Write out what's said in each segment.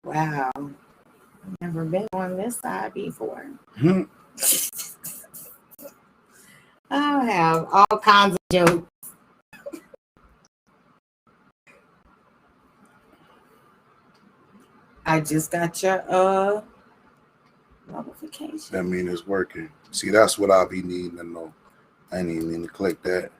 Wow. Never been on this side before. I have all kinds of jokes. I just got your notification. That means it's working. See, that's what I'll be needing to know. I ain't even need to click that.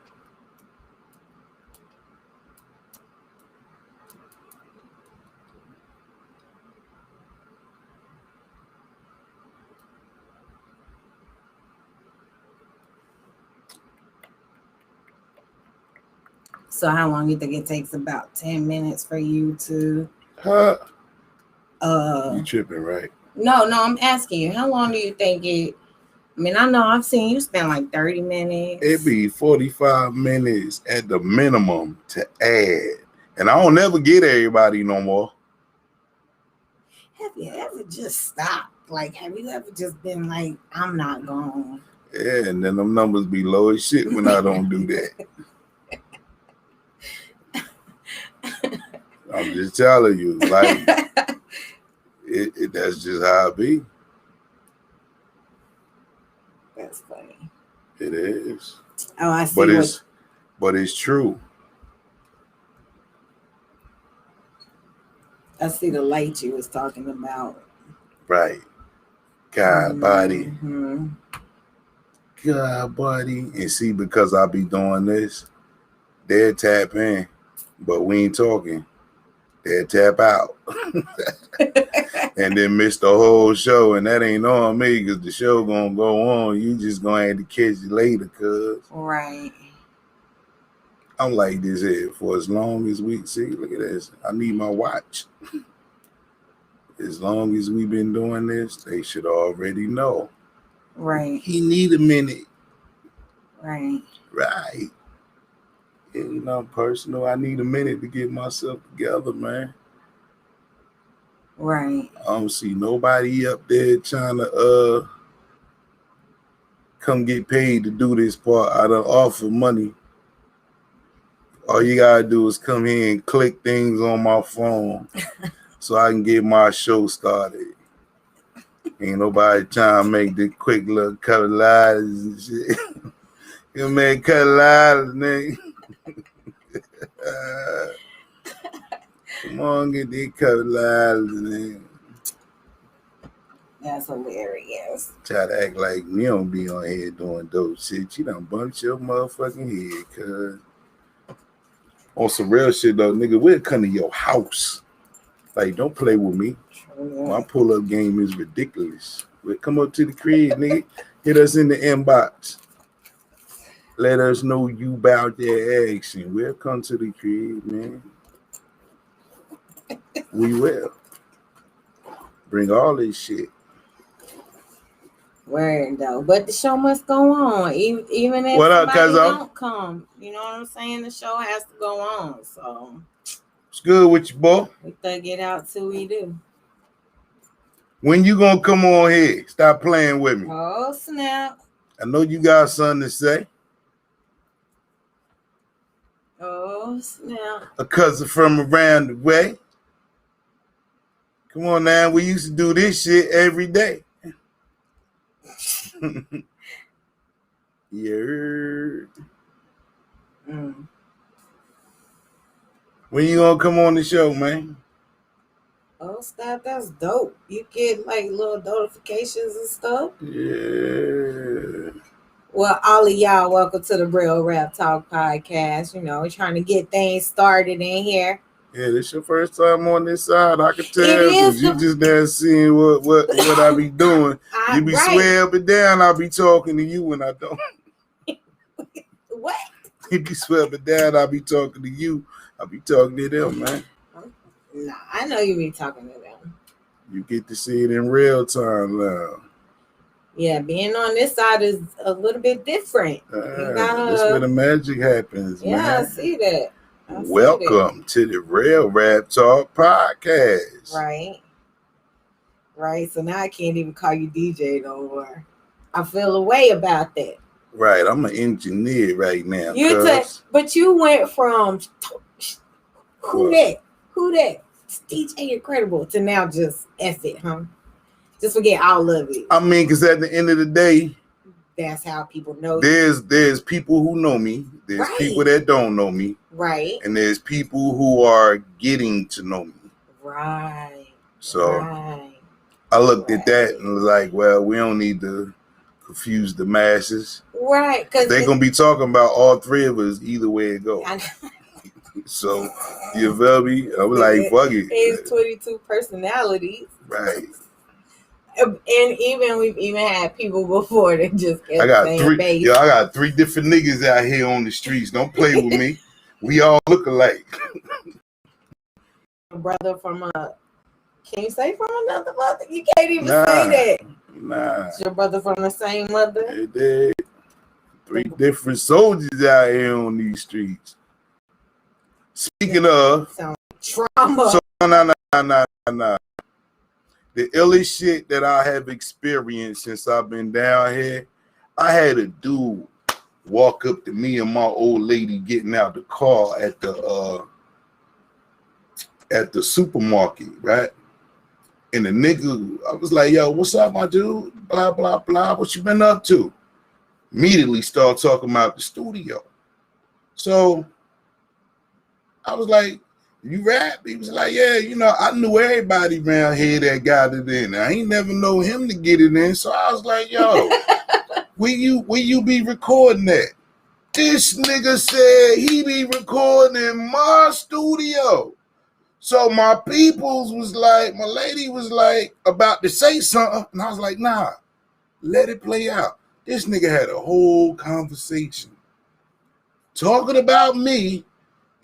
So how long do you think it takes? About 10 minutes for you to you tripping, right? No, I'm asking you, how long do you think it? I mean, I know I've seen you spend like 30 minutes. It be 45 minutes at the minimum to add. And I don't never get everybody no more. Have you ever just stopped? Like, have you ever just been like, I'm not going? Yeah, and then them numbers be low as shit when I don't do that. I'm just telling you, like, that's just how it be. That's funny. It is. Oh, I see. But it's true. I see the light you was talking about. Right. God, body. Mm-hmm. God, buddy. And see, because I be doing this, they'll tap in, but we ain't talking. They'll tap out. And then miss the whole show. And that ain't on me because the show gonna go on. You just gonna have to catch it later, cuz. Right. I'm like this here for as long as we see. Look at this. I need my watch. As long as we've been doing this, they should already know. Right. He need a minute. Right. Right. You know, personal. I need a minute to get myself together, man. Right. I don't see nobody up there trying to come get paid to do this part. I don't offer money. All you gotta do is come here and click things on my phone so I can get my show started. Ain't nobody trying to make the quick little cut lives and shit. You man cut lives, nigga. Come on, get these cut lives, nigga. That's hilarious. Try to act like you don't be on here doing dope shit. You done bumped your motherfucking head, cuz. On some real shit though, nigga, we'll come to your house. Like, don't play with me. My pull-up game is ridiculous. We'll come up to the crib, nigga. Hit us in the inbox. Let us know you about that action. We'll come to the crib, man. We will. Bring all this shit. Word though, but the show must go on, even if somebody don't come. You know what I'm saying? The show has to go on. So it's good with you, boy. We thug it out till we do. When you gonna come on here? Stop playing with me. Oh snap! I know you got something to say. Oh snap! A cousin from around the way. Come on now, we used to do this shit every day. Yeah. When you gonna come on the show, man? Oh, stop! That's dope. You get like little notifications and stuff. Yeah. Well, all of y'all, welcome to the Real Rap Talk podcast. You know, we're trying to get things started in here. Yeah, this your first time on this side. I can tell because you just there seeing what I be doing. You be swear up and down. I'll be talking to you when I don't. What? You be swear up and down. I'll be talking to you. I'll be talking to them, man. Nah, I know you be talking to them. You get to see it in real time now. Yeah, being on this side is a little bit different. That's where the magic happens, man. Yeah, I see that. Welcome to the Real Rap Talk podcast. Right. So now I can't even call you DJ no more. I feel a way about that. Right. I'm an engineer right now. But you went from who that DJ Incredible to now just F it, huh? Just forget all of it. I mean, because at the end of the day, that's how people know. There's people who know me. There's people that don't know me. Right. And there's people who are getting to know me. Right. So I looked at that and was like, well, we don't need to confuse the masses. Right. Because they're going to be talking about all three of us either way it goes. So, you feel me? I was like, fuck it. It's 22 personalities. Right. And we've even had people before that just kept I got three different niggas out here on the streets. Don't play with me. We all look alike. Brother from can you say from another mother? You can't even say that. Nah. It's your brother from the same mother? They did. 3 different soldiers out here on these streets. Speaking of trauma. So nah. The illest shit that I have experienced since I've been down here, I had a dude walk up to me and my old lady getting out the car at the supermarket, right? And the nigga, I was like, yo, what's up, my dude? Blah, blah, blah. What you been up to? Immediately start talking about the studio. So I was like, you rap? He was like, yeah, I knew everybody around here that got it in. I ain't never know him to get it in. So I was like, yo, will you be recording that? This nigga said he be recording in my studio. So my my lady was like about to say something. And I was like, nah, let it play out. This nigga had a whole conversation talking about me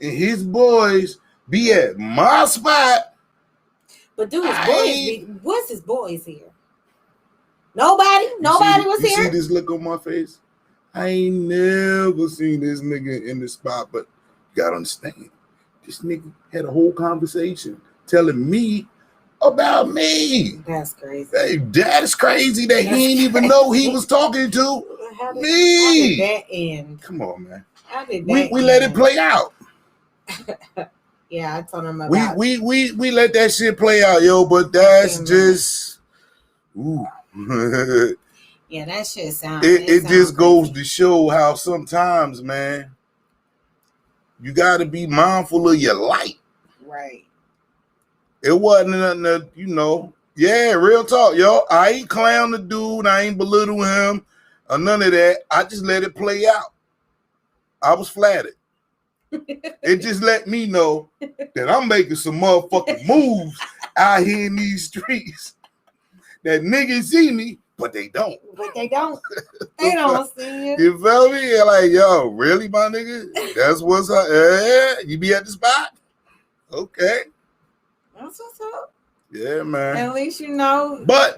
and his boys be at my spot. But dude, what's his boys here? Nobody was here. You see this look on my face? I ain't never seen this nigga in the spot, but you gotta understand, this nigga had a whole conversation telling me about me. That's crazy. Hey, that is crazy that he didn't even know he was talking to me. How did that end? Come on, man. How did that we let it play out. Yeah, I told him about we let that shit play out, yo, but that's just ooh. Yeah, that shit sounds it just goes to show how sometimes, man, you gotta be mindful of your light. Right. It wasn't nothing yeah, real talk, yo. I ain't clown the dude, I ain't belittle him or none of that. I just let it play out. I was flattered. It just let me know that I'm making some motherfucking moves out here in these streets. That niggas see me, but they don't. They don't see you. You feel me? You're like, yo, really, my nigga? That's what's up. You be at the spot? Okay. That's what's up. Yeah, man. At least you know. But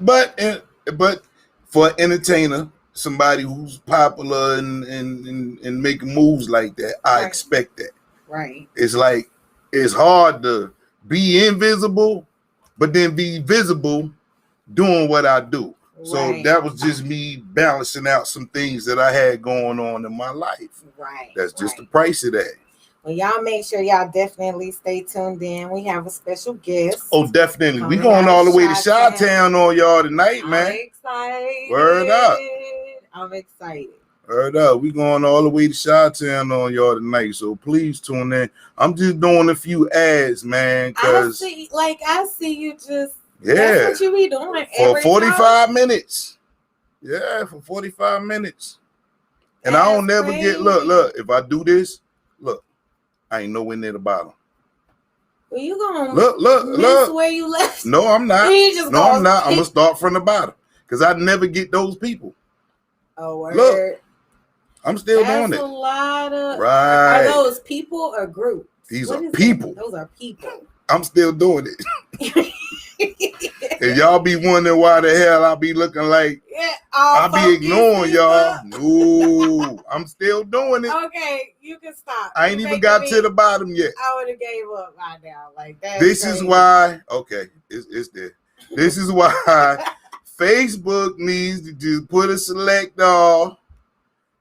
for an entertainer, somebody who's popular and making moves like that, I expect that. Right. It's like it's hard to be invisible, but then be visible doing what I do. Right. So that was just me balancing out some things that I had going on in my life. Right. That's just the price of that. Well, y'all make sure y'all definitely stay tuned in. We have a special guest. Oh, definitely. We going all the way to Chi-Town on y'all tonight, man. I'm excited. Word up. I'm excited. Word up. We going all the way to Chi-Town on y'all tonight. So please tune in. I'm just doing a few ads, man. I see you just. Yeah. That's what you be doing for 45 minutes. Yeah, for 45 minutes. And I don't never get, look, if I do this, look, I ain't nowhere near the bottom. Well, you gonna look where you left. No, I'm not. No, I'm not. I'm gonna start from the bottom because I never get those people. Oh, word. Look, I'm still doing it. That's a lot of. Right. Are those people or groups? These are people. Those are people. I'm still doing it. And y'all be wondering why the hell I be looking like I be ignoring y'all. No, I'm still doing it. Okay, you can stop. I ain't even got to the bottom yet. I would have gave up by now. Like that. This is why. Okay, it's there. This is why Facebook needs to just put a select all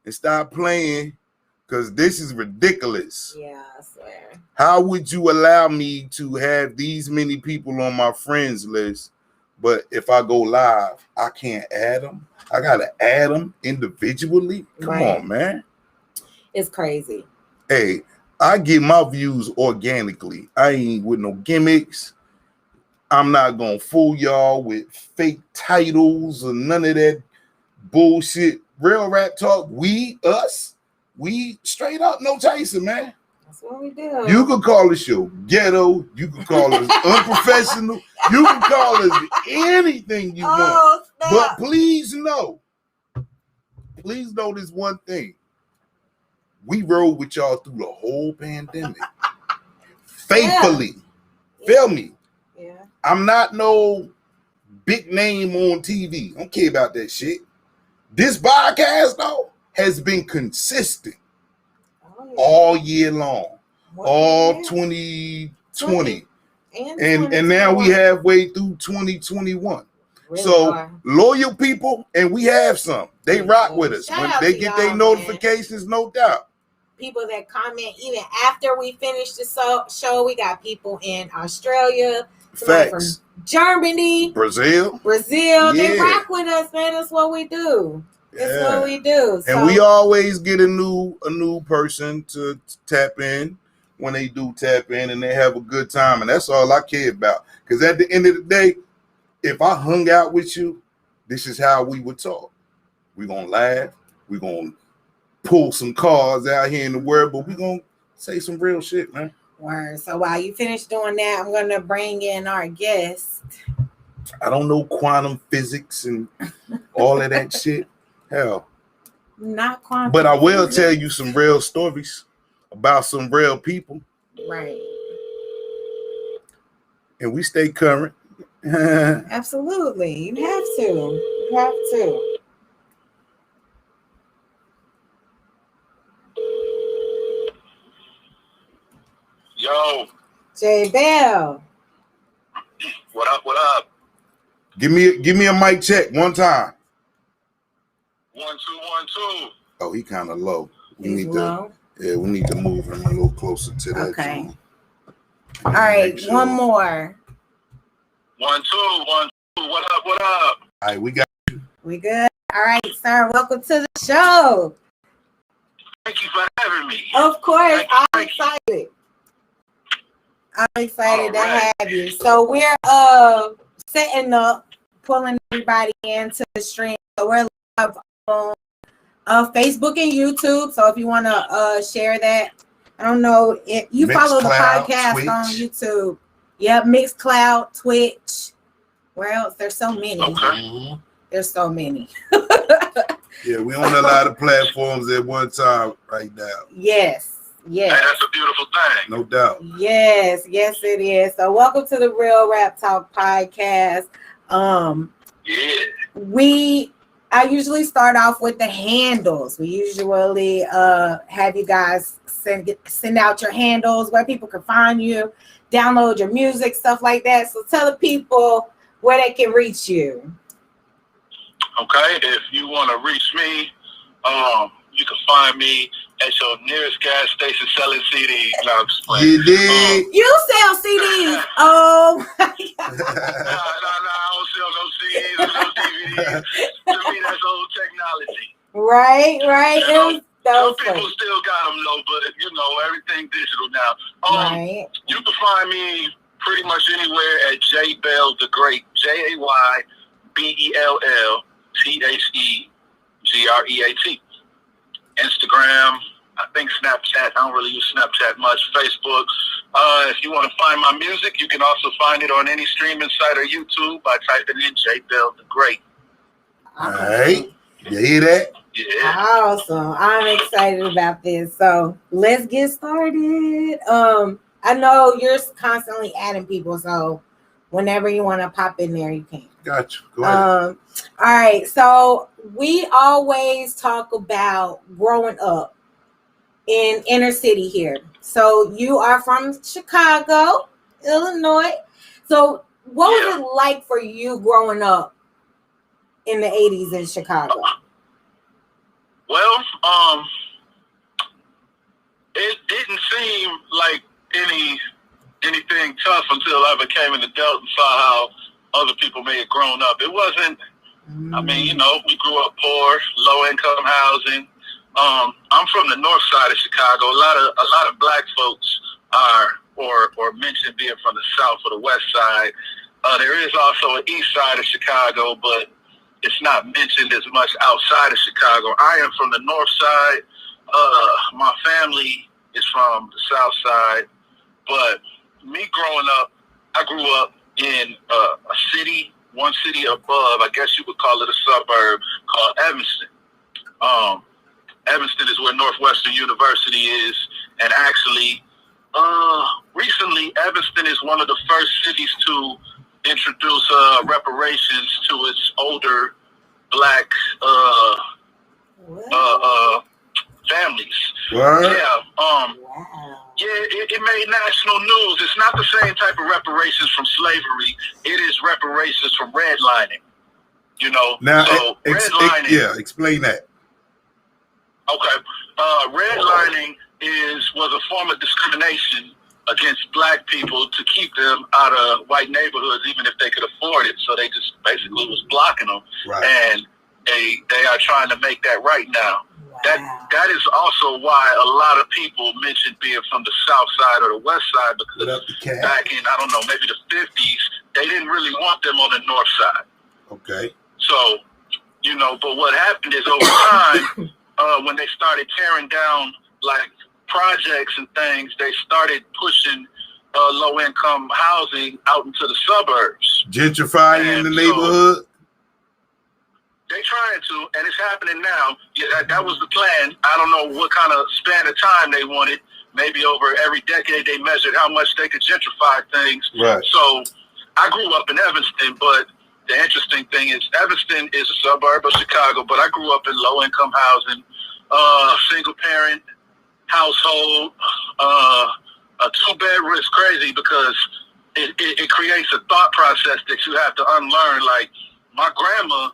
and stop playing because this is ridiculous. Yeah, I swear. How would you allow me to have these many people on my friends list, but if I go live, I can't add them? I gotta add them individually. Come on, man. It's crazy. Hey, I get my views organically. I ain't with no gimmicks. I'm not gonna fool y'all with fake titles or none of that bullshit. Real rap talk. We straight up, no chaser, man. That's what we do. You can call the show ghetto. You can call us unprofessional. You can call us anything you want. Stop. But please know this one thing. We rode with y'all through the whole pandemic. Faithfully. Yeah. Feel me? Yeah. I'm not no big name on TV. I don't care about that shit. This podcast, though, has been consistent. All year long, all 2020, and now we halfway through 2021. Really so loyal people, and we have some. They rock with us when they get their notifications, no doubt. People that comment even after we finish the show. We got people in Australia, from Germany, Brazil. Yeah. They rock with us, man. That's what we do. That's what we do. And we always get a new person to tap in when they do tap in, and they have a good time. And that's all I care about. Because at the end of the day, if I hung out with you, this is how we would talk. We're going to laugh. We're going to pull some cards out here in the world, but we're going to say some real shit, man. Word. So while you finish doing that, I'm going to bring in our guest. I don't know quantum physics and all of that shit. Hell, not quantum. But I will tell you some real stories about some real people. Right. And we stay current. Absolutely. You have to. You have to. Yo. J Bell. What up? What up? Give me a mic check one time. 1 2 1 2. Oh, he kind of low. We He's low. We need to move him a little closer to that. Okay. All right, sure. One more. 1 2 1 2. What up? What up? All right, we got you. We good. All right, sir. Welcome to the show. Thank you for having me. Of course, I'm excited. I'm excited to have you. So we're setting up, pulling everybody into the stream. So we're live on Facebook and YouTube. So if you want to share that, I don't know if you follow the podcast Twitch. On YouTube. Yep, Mixcloud, Twitch. Where else? There's so many. Okay. There's so many. Yeah, we on a lot of platforms at one time right now. Yes. Yes. Hey, that's a beautiful thing. No doubt. Yes, it is. So welcome to the Real Rap Talk podcast. I usually start off with the handles. We usually have you guys send out your handles where people can find you, download your music, stuff like that. So tell the people where they can reach you. Okay, if you want to reach me, you can find me at your nearest gas station selling CDs. No, I'm just playing. You did. You sell CDs. Oh my God. No, I don't sell no CDs or no DVDs. To me, that's old technology. Right. Some people still got them though, but everything digital now. Right. You can find me pretty much anywhere at J Bell the Great. JayBellTheGreat. Instagram, I think Snapchat. I don't really use Snapchat much. Facebook. If you want to find my music, you can also find it on any streaming site or YouTube by typing in J Bell the Great. All right. You hear that? Yeah. Awesome. I'm excited about this. So let's get started. I know you're constantly adding people, so whenever you want to pop in there, you can. Got you. Go ahead. All right. So we always talk about growing up in inner city here. So you are from Chicago, Illinois. So what was it like for you growing up in the 80s in Chicago? Well, it didn't seem like anything tough until I became an adult and saw how other people may have grown up. It wasn't. I mean, you know, we grew up poor, low income housing. I'm from the north side of Chicago. A lot of black folks are or mention being from the south or the west side. There is also an east side of Chicago, but it's not mentioned as much outside of Chicago. I am from the north side. My family is from the south side, but me growing up, I grew up in a city, one city above, I guess you would call it a suburb, called Evanston. Evanston is where Northwestern University is, and actually, recently, Evanston is one of the first cities to introduce reparations to its older black families. What? Yeah. Wow. Yeah, it made national news. It's not the same type of reparations from slavery. It is reparations from redlining. You know, Now, so redlining. explain that. Okay, redlining was a form of discrimination against black people to keep them out of white neighborhoods, even if they could afford it. So they just basically was blocking them, Right. and they are trying to make that right now. Wow. That is also why a lot of people mentioned being from the south side or the west side, Put because up the cat. back in, I don't know, maybe the 50s, they didn't really want them on the north side. Okay. So, you know, but what happened is over time, when they started tearing down like projects and things, they started pushing low-income housing out into the suburbs. Gentrifying in the And so- neighborhood. They trying to, and it's happening now. Yeah, that was the plan. I don't know what kind of span of time they wanted. Maybe over every decade they measured how much they could gentrify things. Right. So I grew up in Evanston, but the interesting thing is Evanston is a suburb of Chicago, but I grew up in low-income housing, single-parent household, a two-bedroom. It's crazy because it creates a thought process that you have to unlearn. Like, my grandma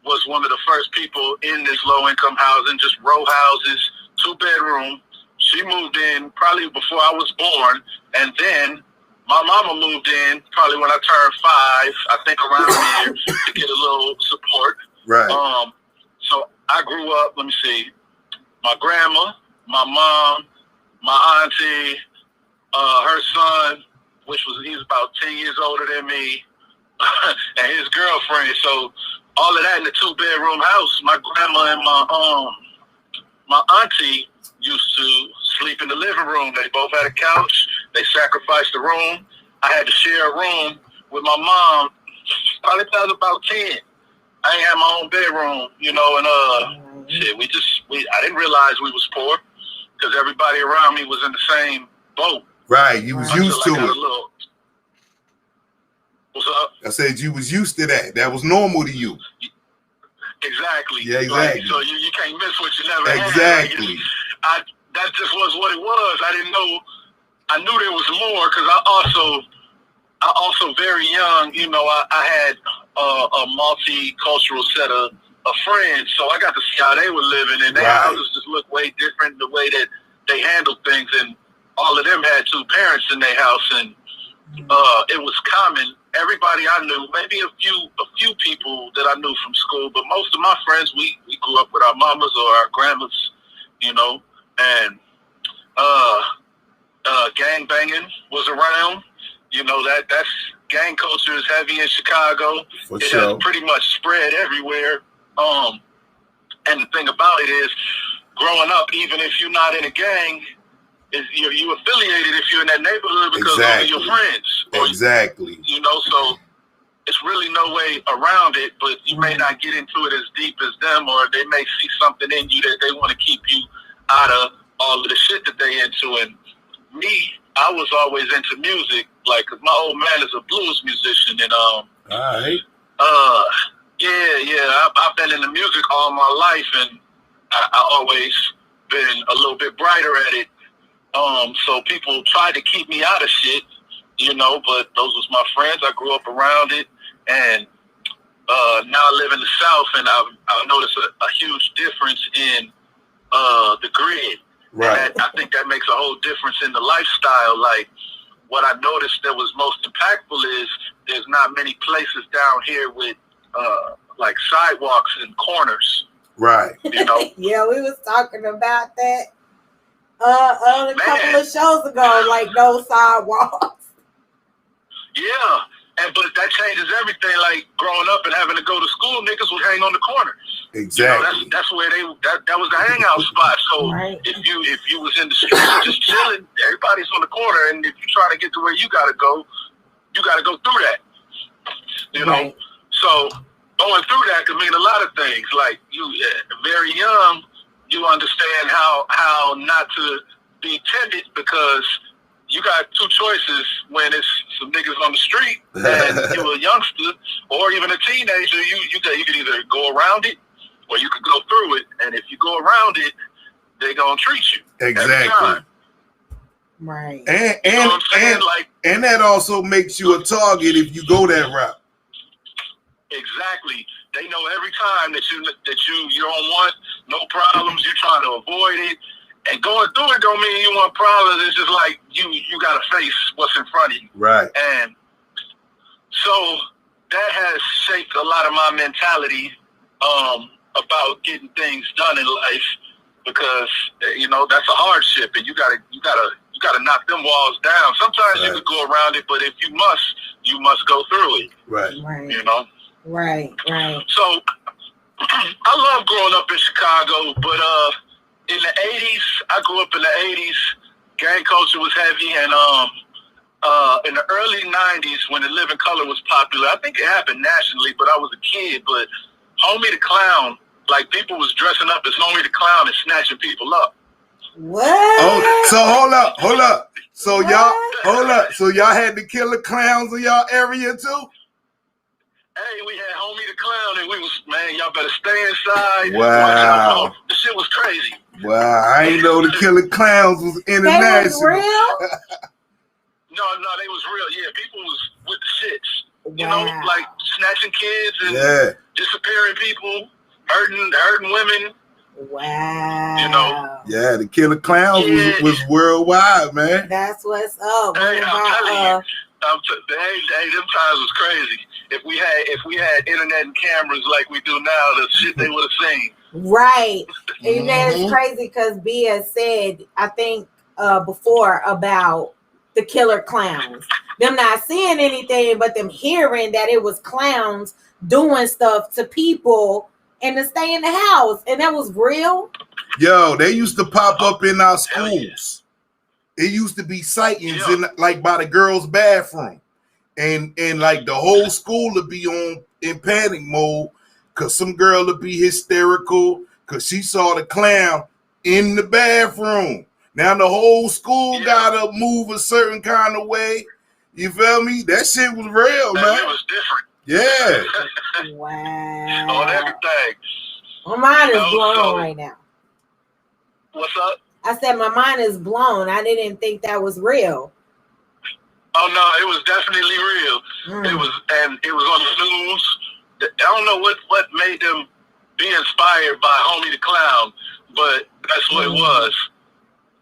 was one of the first people in this low-income housing, just row houses, two-bedroom. She moved in probably before I was born, and then my mama moved in probably when I turned 5, I think around there, to get a little support. Right. So I grew up, let me see, my grandma, my mom, my auntie, her son, he's about 10 years older than me, and his girlfriend. So all of that in a two-bedroom house. My grandma and my auntie used to sleep in the living room. They both had a couch. They sacrificed the room. I had to share a room with my mom. Probably till I was about 10. I ain't had my own bedroom, you know, and shit. I didn't realize we was poor because everybody around me was in the same boat. Right. You was used to it. What's up? I said you was used to that. That was normal to you. Exactly. Yeah, exactly. Like, so you can't miss what you never had. Exactly. Like, that just was what it was. I didn't know. I knew there was more because I also very young, you know, I had a multicultural set of friends, so I got to see how they were living, and their houses just looked way different. The way that they handled things, and all of them had 2 parents in their house, and it was common. Everybody I knew, maybe a few people that I knew from school, but most of my friends, we grew up with our mamas or our grandmas, you know, and gang banging was around. You know, that's gang culture is heavy in Chicago. For it sure. has pretty much spread everywhere. And the thing about it is, growing up, even if you're not in a gang, you affiliated if you're in that neighborhood because of your friends. Exactly. You know, so it's really no way around it, but you may not get into it as deep as them, or they may see something in you that they want to keep you out of all of the shit that they into. And me, I was always into music, like, 'cause my old man is a blues musician, and all right. I've been in the music all my life, and I always been a little bit brighter at it. So people tried to keep me out of shit, you know, but those was my friends. I grew up around it, and now I live in the South, and I've noticed a huge difference in the grid. Right. And I think that makes a whole difference in the lifestyle. Like, what I noticed that was most impactful is there's not many places down here with like sidewalks and corners. Right. You know? Yeah, we was talking about that a couple of shows ago, like no sidewalks. Yeah. But that changes everything. Like, growing up and having to go to school, niggas would hang on the corner. Exactly. You know, that's where that was the hangout spot. So Right. if you was in the street just chilling, everybody's on the corner, and if you try to get to where you gotta go through that. You know, Right. so going through that could mean a lot of things. Like, you very young, you understand how not to be timid, because you got two choices when it's some niggas on the street and you're a youngster or even a teenager. You could either go around it or you could go through it. And if you go around it, they're gonna treat you every Exactly. time. Right. You know what I'm saying? Like, And that also makes you a target if you go that route. exactly. They know every time that you don't want no problems. You're trying to avoid it. And going through it don't mean you want problems. It's just like you got to face what's in front of you. Right. And so that has shaped a lot of my mentality about getting things done in life, because you know that's a hardship, and you gotta knock them walls down. Sometimes you could go around it, but if you must go through it. Right. Right. You know. Right. Right. So I love growing up in Chicago, but in the 80s, I grew up in the 80s. Gang culture was heavy, and in the early 90s, when The Living Color was popular, I think it happened nationally, but I was a kid. But Homie the Clown, like, people was dressing up as Homie the Clown and snatching people up. What? Oh, so hold up. So y'all had the killer clowns in y'all area too? Hey, we had Homie the Clown, and we was, man, y'all better stay inside. Wow. The shit was crazy. Wow, I ain't know the killer clowns was They international. was real? No, they was real. Yeah, people was with the shits. You Wow. know, like snatching kids and Yeah. disappearing people, hurting women. Wow. You know. Yeah, the killer clowns was worldwide, man. That's what's up. Hey, What I'm about, telling you. Hey, them times was crazy. If we had internet and cameras like we do now, the shit they would have seen. Right. And that's crazy because B has said, I think before, about the killer clowns. Them not seeing anything, but them hearing that it was clowns doing stuff to people and to stay in the house. And that was real. Yo, they used to pop up in our schools. It used to be sightings in like by the girls' bathroom. And like the whole school would be in panic mode because some girl would be hysterical because she saw the clown in the bathroom. Now the whole school gotta move a certain kind of way. You feel me? That shit was real, man. It was different. Yeah. Wow. On everything. My mind is You know, blown so- right now. What's up? I said my mind is blown. I didn't think that was real. Oh no, it was definitely real. It was on the news. I don't know what made them be inspired by Homie the Clown, but that's what it was.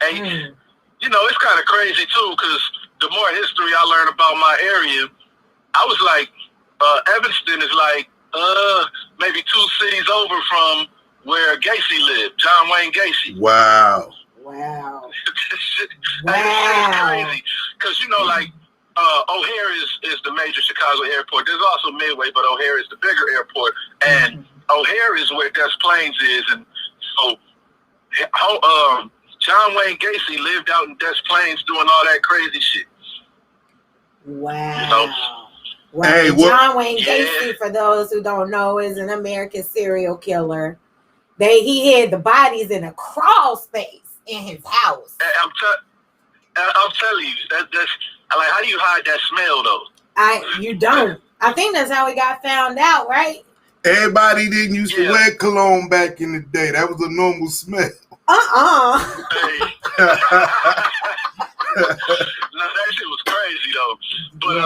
And you know, it's kind of crazy too, because the more history I learn about my area, I was like, Evanston is like maybe 2 cities over from where Gacy lived, John Wayne Gacy. Wow. Wow. It's crazy, because you know, like O'Hare is the major Chicago airport. There's also Midway, but O'Hare is the bigger airport, and O'Hare is where Des Plaines is, and so John Wayne Gacy lived out in Des Plaines doing all that crazy shit. Wow. You know? Wow. Hey, John Wayne Gacy, for those who don't know, is an American serial killer. He hid the bodies in a crawl space in his house. I'm telling you, that's like, how do you hide that smell though? You don't. I think that's how he got found out, right? Everybody didn't used to wear cologne back in the day. That was a normal smell. Hey. No, that shit was crazy though. But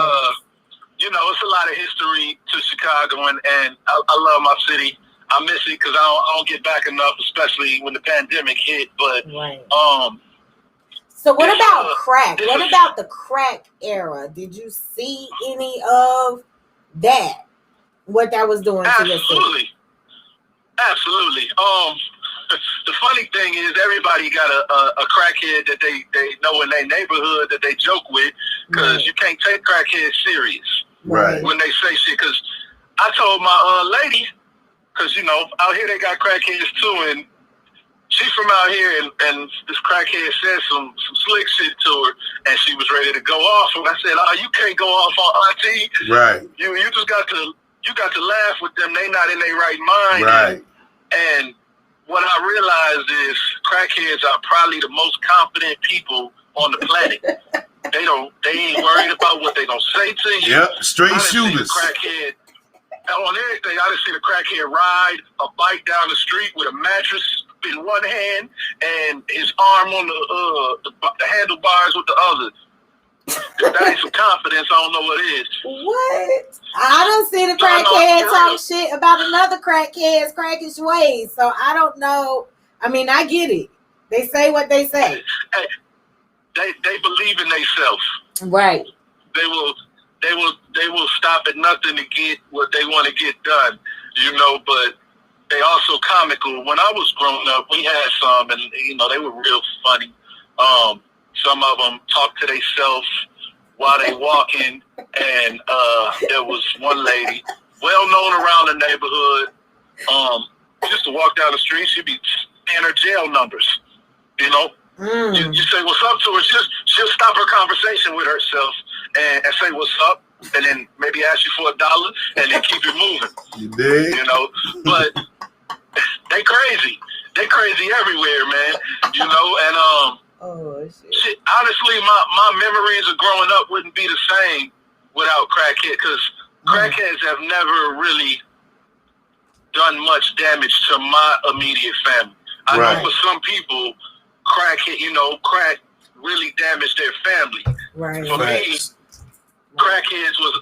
you know, it's a lot of history to Chicago, and I love my city. I miss it because I don't get back enough, especially when the pandemic hit. But Right. So what about crack? What about the crack era? Did you see any of that? What that was doing to your city? Absolutely. The funny thing is, everybody got a crackhead that they know in their neighborhood that they joke with, because you can't take crackheads serious when they say shit. Because I told my lady, because out here they got crackheads too, and she from out here, and this crackhead said some slick shit to her, and she was ready to go off. And I said, "Oh, you can't go off on auntie. Right. You just got to laugh with them. They not in their right mind." Right. And what I realized is crackheads are probably the most confident people on the planet. They ain't worried about what they gonna say to you. Yep, straight shooters. Crackhead on everything. I just seen a crackhead ride a bike down the street with a mattress in one hand and his arm on the handlebars with the other. That ain't some confidence. I don't know what it is. What? I don't see the crackhead talk shit about another crackhead's crackish ways. So I don't know. I mean, I get it. They say what they say. Hey, they believe in themselves. Right. They will stop at nothing to get what they want to get done. But they also comical. When I was growing up, we had some, and they were real funny. Some of them talk to themselves while they walking, and there was one lady, well known around the neighborhood. Just to walk down the street, she'd be saying her jail numbers. You say what's up to her, she'll stop her conversation with herself and say what's up, and then maybe ask you for $1, and then keep it moving. You dig? But they crazy. They crazy everywhere, man. And oh shit. Honestly, my memories of growing up wouldn't be the same without crackheads, because crackheads have never really done much damage to my immediate family. I know for some people, crack really damaged their family. Right. For me, crackheads was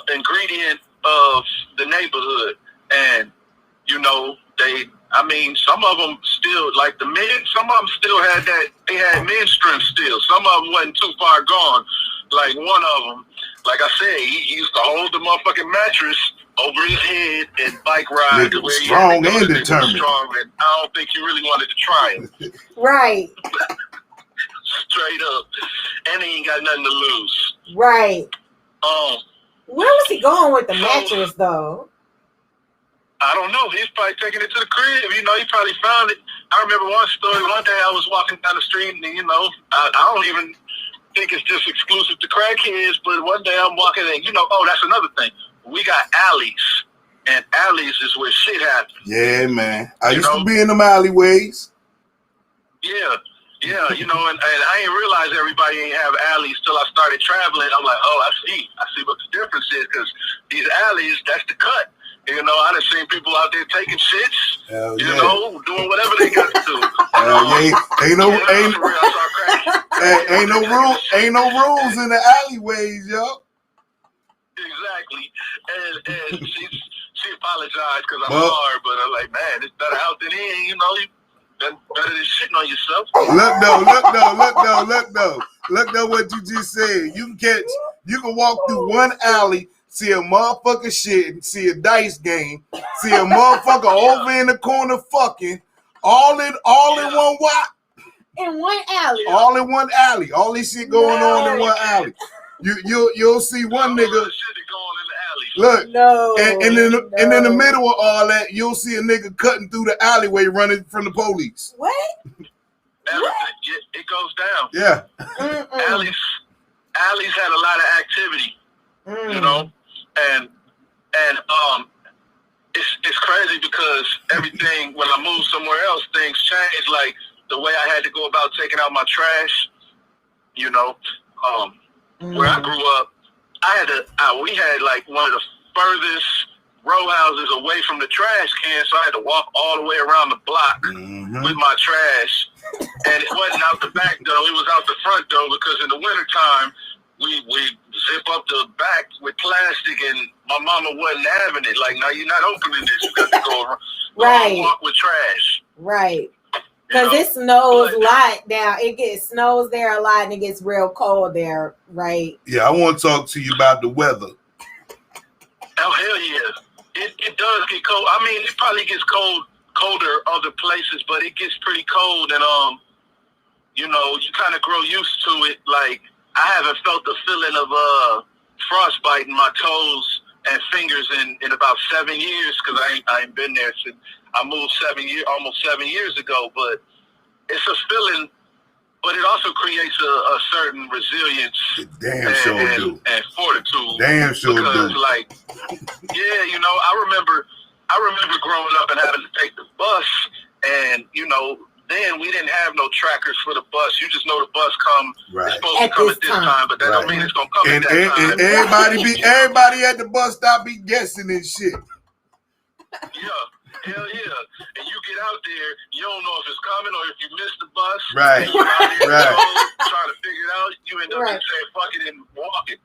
an ingredient of the neighborhood, and some of them still, like the men, some of them still had that, they had men's strength still. Some of them wasn't too far gone. Like one of them, like I said, he used to hold the motherfucking mattress over his head and bike ride. Nigga was strong and determined. Strong, and I don't think you really wanted to try it. Right. Straight up. And he ain't got nothing to lose. Right. Where was he going with the mattress though? I don't know. He's probably taking it to the crib. He probably found it. I remember one story. One day I was walking down the street, and I don't even think it's just exclusive to crackheads. But one day I'm walking, and that's another thing. We got alleys, and alleys is where shit happens. Yeah, man. I used to be in them alleyways. Yeah. Yeah, and I didn't realize everybody ain't have alleys till I started traveling. I'm like, oh, I see what the difference is, because these alleys, that's the cut. I done seen people out there taking shits, doing whatever they got to do. Ain't no rules in the alleyways, yo. Exactly, and she apologized because I'm hard, but I'm like, man, it's better out than in, better than shitting on yourself. Look though what you just said. You can walk through one alley, see a motherfucker shit, see a dice game, see a motherfucker over in the corner fucking, all in one walk. In one alley. All in one alley. All this shit going on in one alley. You'll see one nigga. Look, and in the middle of all that, you'll see a nigga cutting through the alleyway running from the police. What? It goes down. Yeah. Alleys had a lot of activity, and it's crazy because everything, when I moved somewhere else, things changed. Like the way I had to go about taking out my trash, where I grew up, we had like one of the furthest row houses away from the trash can, so I had to walk all the way around the block with my trash. And it wasn't out the back door, it was out the front door, because in the wintertime, we zip up the back with plastic, and my mama wasn't having it. Like, no, you're not opening this. You got to go around, Right. walk with trash. Right. You Because know? it snows But- a lot now. Snows there a lot, and it gets real cold there, right? Yeah, I want to talk to you about the weather. Oh, hell yeah. It does get cold. I mean, it probably gets colder other places, but it gets pretty cold, and you know, you kind of grow used to it. Like, I haven't felt the feeling of frostbite in my toes and fingers in about 7 years, because I ain't been there since I moved almost 7 years ago. But it's a feeling, but it also creates a certain resilience Damn sure do. and fortitude. Damn sure Because, do. like, yeah, you know, I remember growing up and having to take the bus, and, you know, then we didn't have no trackers for the bus. You just know the bus it's Right. supposed to At come this at this time. time, but that don't Right. mean it's gonna come And, at that time. and everybody at the bus stop be guessing and shit. Yeah, hell yeah. And you get out there, you don't know if it's coming or if you missed the bus. Right. And you're out there Right. trying to figure it out. You end up Right. just saying fuck it and walking.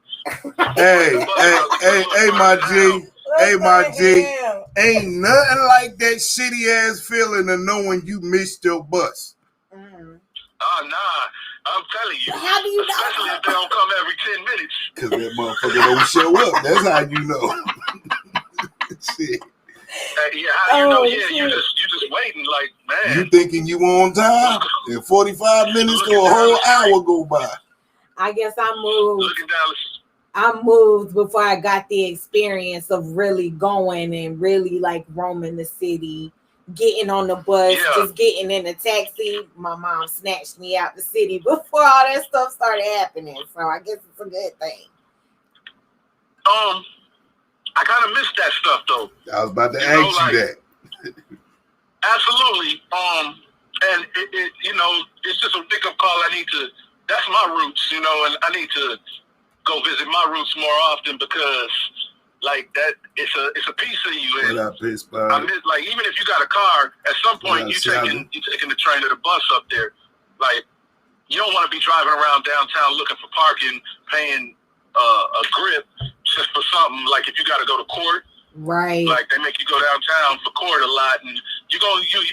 Hey, my G. Hey, my G. Ain't nothing like that shitty ass feeling of knowing you missed your bus. Mm. Oh, nah. I'm telling you. How do you know? Especially if they don't come every 10 minutes. Because that motherfucker don't show up. That's how you know. Shit. Yeah, how you know? Oh, Yeah, shit. you just waiting like, man. You thinking you on time? In 45 minutes to a whole hour go by. I guess I moved. Looking down the I moved before I got the experience of really going and really like roaming the city, getting on the bus, Yeah. just getting in a taxi. My mom snatched me out the city before all that stuff started happening. So I guess it's a good thing. I kind of miss that stuff though. I was about to You know, ask like- you that. Absolutely. And it you know, it's just a wake up call. That's my roots, you know, and I need to go visit my roots more often, because like that, it's a piece of you. What And up, Pittsburgh? I miss, like, even if you got a car, at some point Yeah, you Sheldon. taking the train or the bus up there. Like, you don't want to be driving around downtown looking for parking, paying a grip just for something. Like, if you got to go to court, Right. like they make you go downtown for court a lot, and you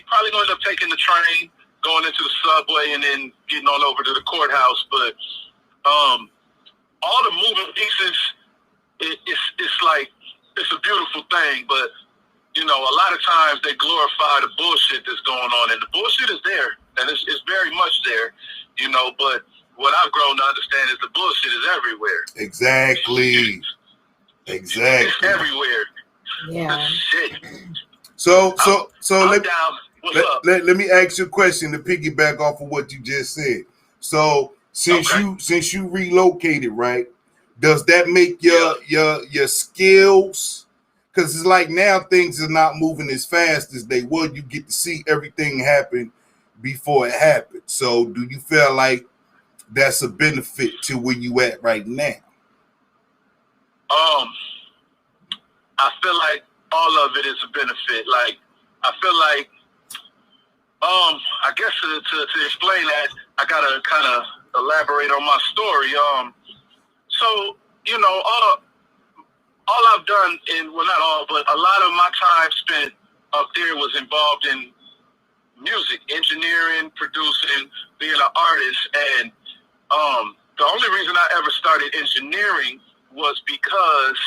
probably gonna end up taking the train, going into the subway, and then getting on over to the courthouse. But all the moving pieces, it's like, it's a beautiful thing. But you know, a lot of times they glorify the bullshit that's going on, and the bullshit is there, and it's very much there, you know. But what I've grown to understand is the bullshit is everywhere. Exactly. It's Exactly. everywhere. Yeah. Shit. So I'm let, down. What's up? let me ask you a question to piggyback off of what you just said. So since you relocated, right? Does that make your skills? Because it's like now things are not moving as fast as they would. You get to see everything happen before it happens. So do you feel like that's a benefit to where you at right now? I feel like all of it is a benefit. Like, I feel like, I guess to explain that, I gotta kind of elaborate on my story. So, you know, all I've done well, not all, but a lot of my time spent up there was involved in music, engineering, producing, being an artist. And the only reason I ever started engineering was because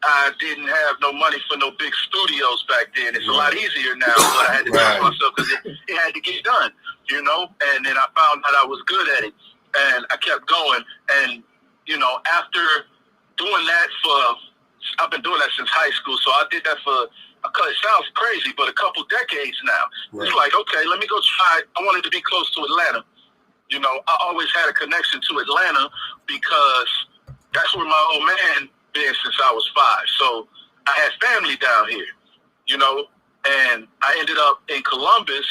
I didn't have no money for no big studios back then. It's a lot easier now, but I had to test myself because it had to get done, you know? And then I found out I was good at it, and I kept going. And, you know, after doing that I've been doing that since high school, so I did that it sounds crazy, but a couple decades now. Right. It's like, okay, let me go try. I wanted to be close to Atlanta. You know, I always had a connection to Atlanta because that's where my old man been since I was 5. So I had family down here, you know, and I ended up in Columbus,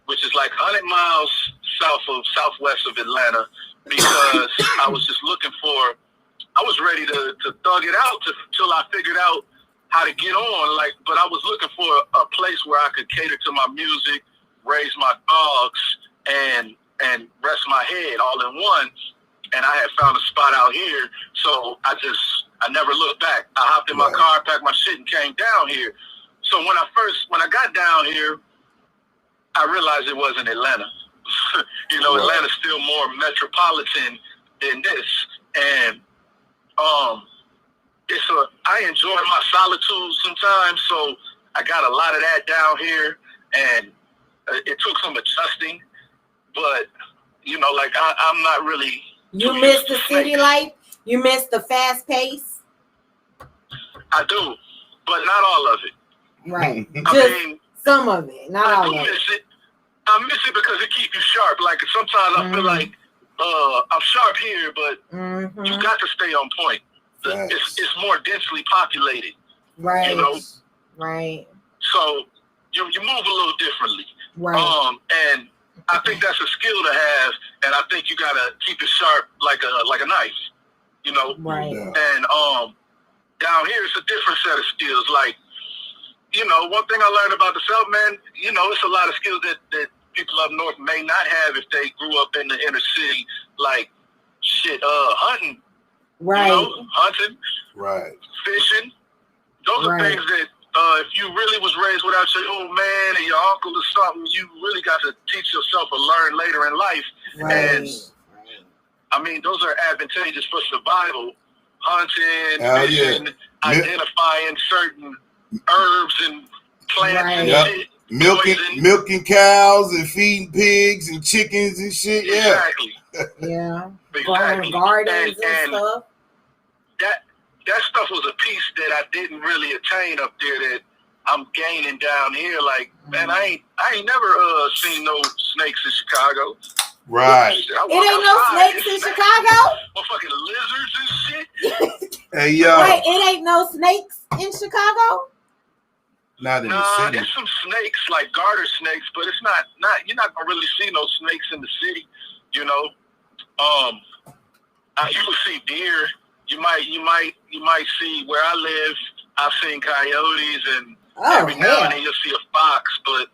which is like 100 miles southwest of Atlanta, because I was just I was ready to thug it out till I figured out how to get on. Like, but I was looking for a place where I could cater to my music, raise my dogs, and rest my head all in one. and I had found a spot out here, so I never looked back. I hopped in my car, packed my shit, and came down here. So when I got down here, I realized it wasn't Atlanta. Atlanta's still more metropolitan than this, and I enjoy my solitude sometimes, so I got a lot of that down here, and it took some adjusting, but I'm not really. You miss the city life? You miss the fast pace? I do, but not all of it. Right. Just some of it, not all of it. I miss it because it keeps you sharp. Like sometimes I feel like I'm sharp here, but you got to stay on point. It's more densely populated. Right. Right. So you move a little differently. Right. And I think that's a skill to have, and I think you gotta keep it sharp like a knife. Right. And down here it's a different set of skills. Like, one thing I learned about the South, man, it's a lot of skills that people up north may not have if they grew up in the inner city, like hunting. Right. Hunting. Right. Fishing. Those are things that if you really was raised without your old man and your uncle or something, you really got to teach yourself or learn later in life. Right. And I mean, those are advantageous for survival. Hunting, fishing, identifying certain herbs and plants and shit. Milking cows and feeding pigs and chickens and shit. Exactly. Yeah. Exactly. Gardens and stuff. That stuff was a piece that I didn't really attain up there that I'm gaining down here. Like, man, I ain't never seen no snakes in Chicago. Right. It ain't no snakes in Chicago? Motherfucking lizards and shit. Hey, yo. Wait, it ain't no snakes in Chicago? Not in the city. There's some snakes, like garter snakes, but it's not you're not gonna really see no snakes in the city, You will see deer. You might see where I live. I've seen coyotes, and every now and then you'll see a fox, but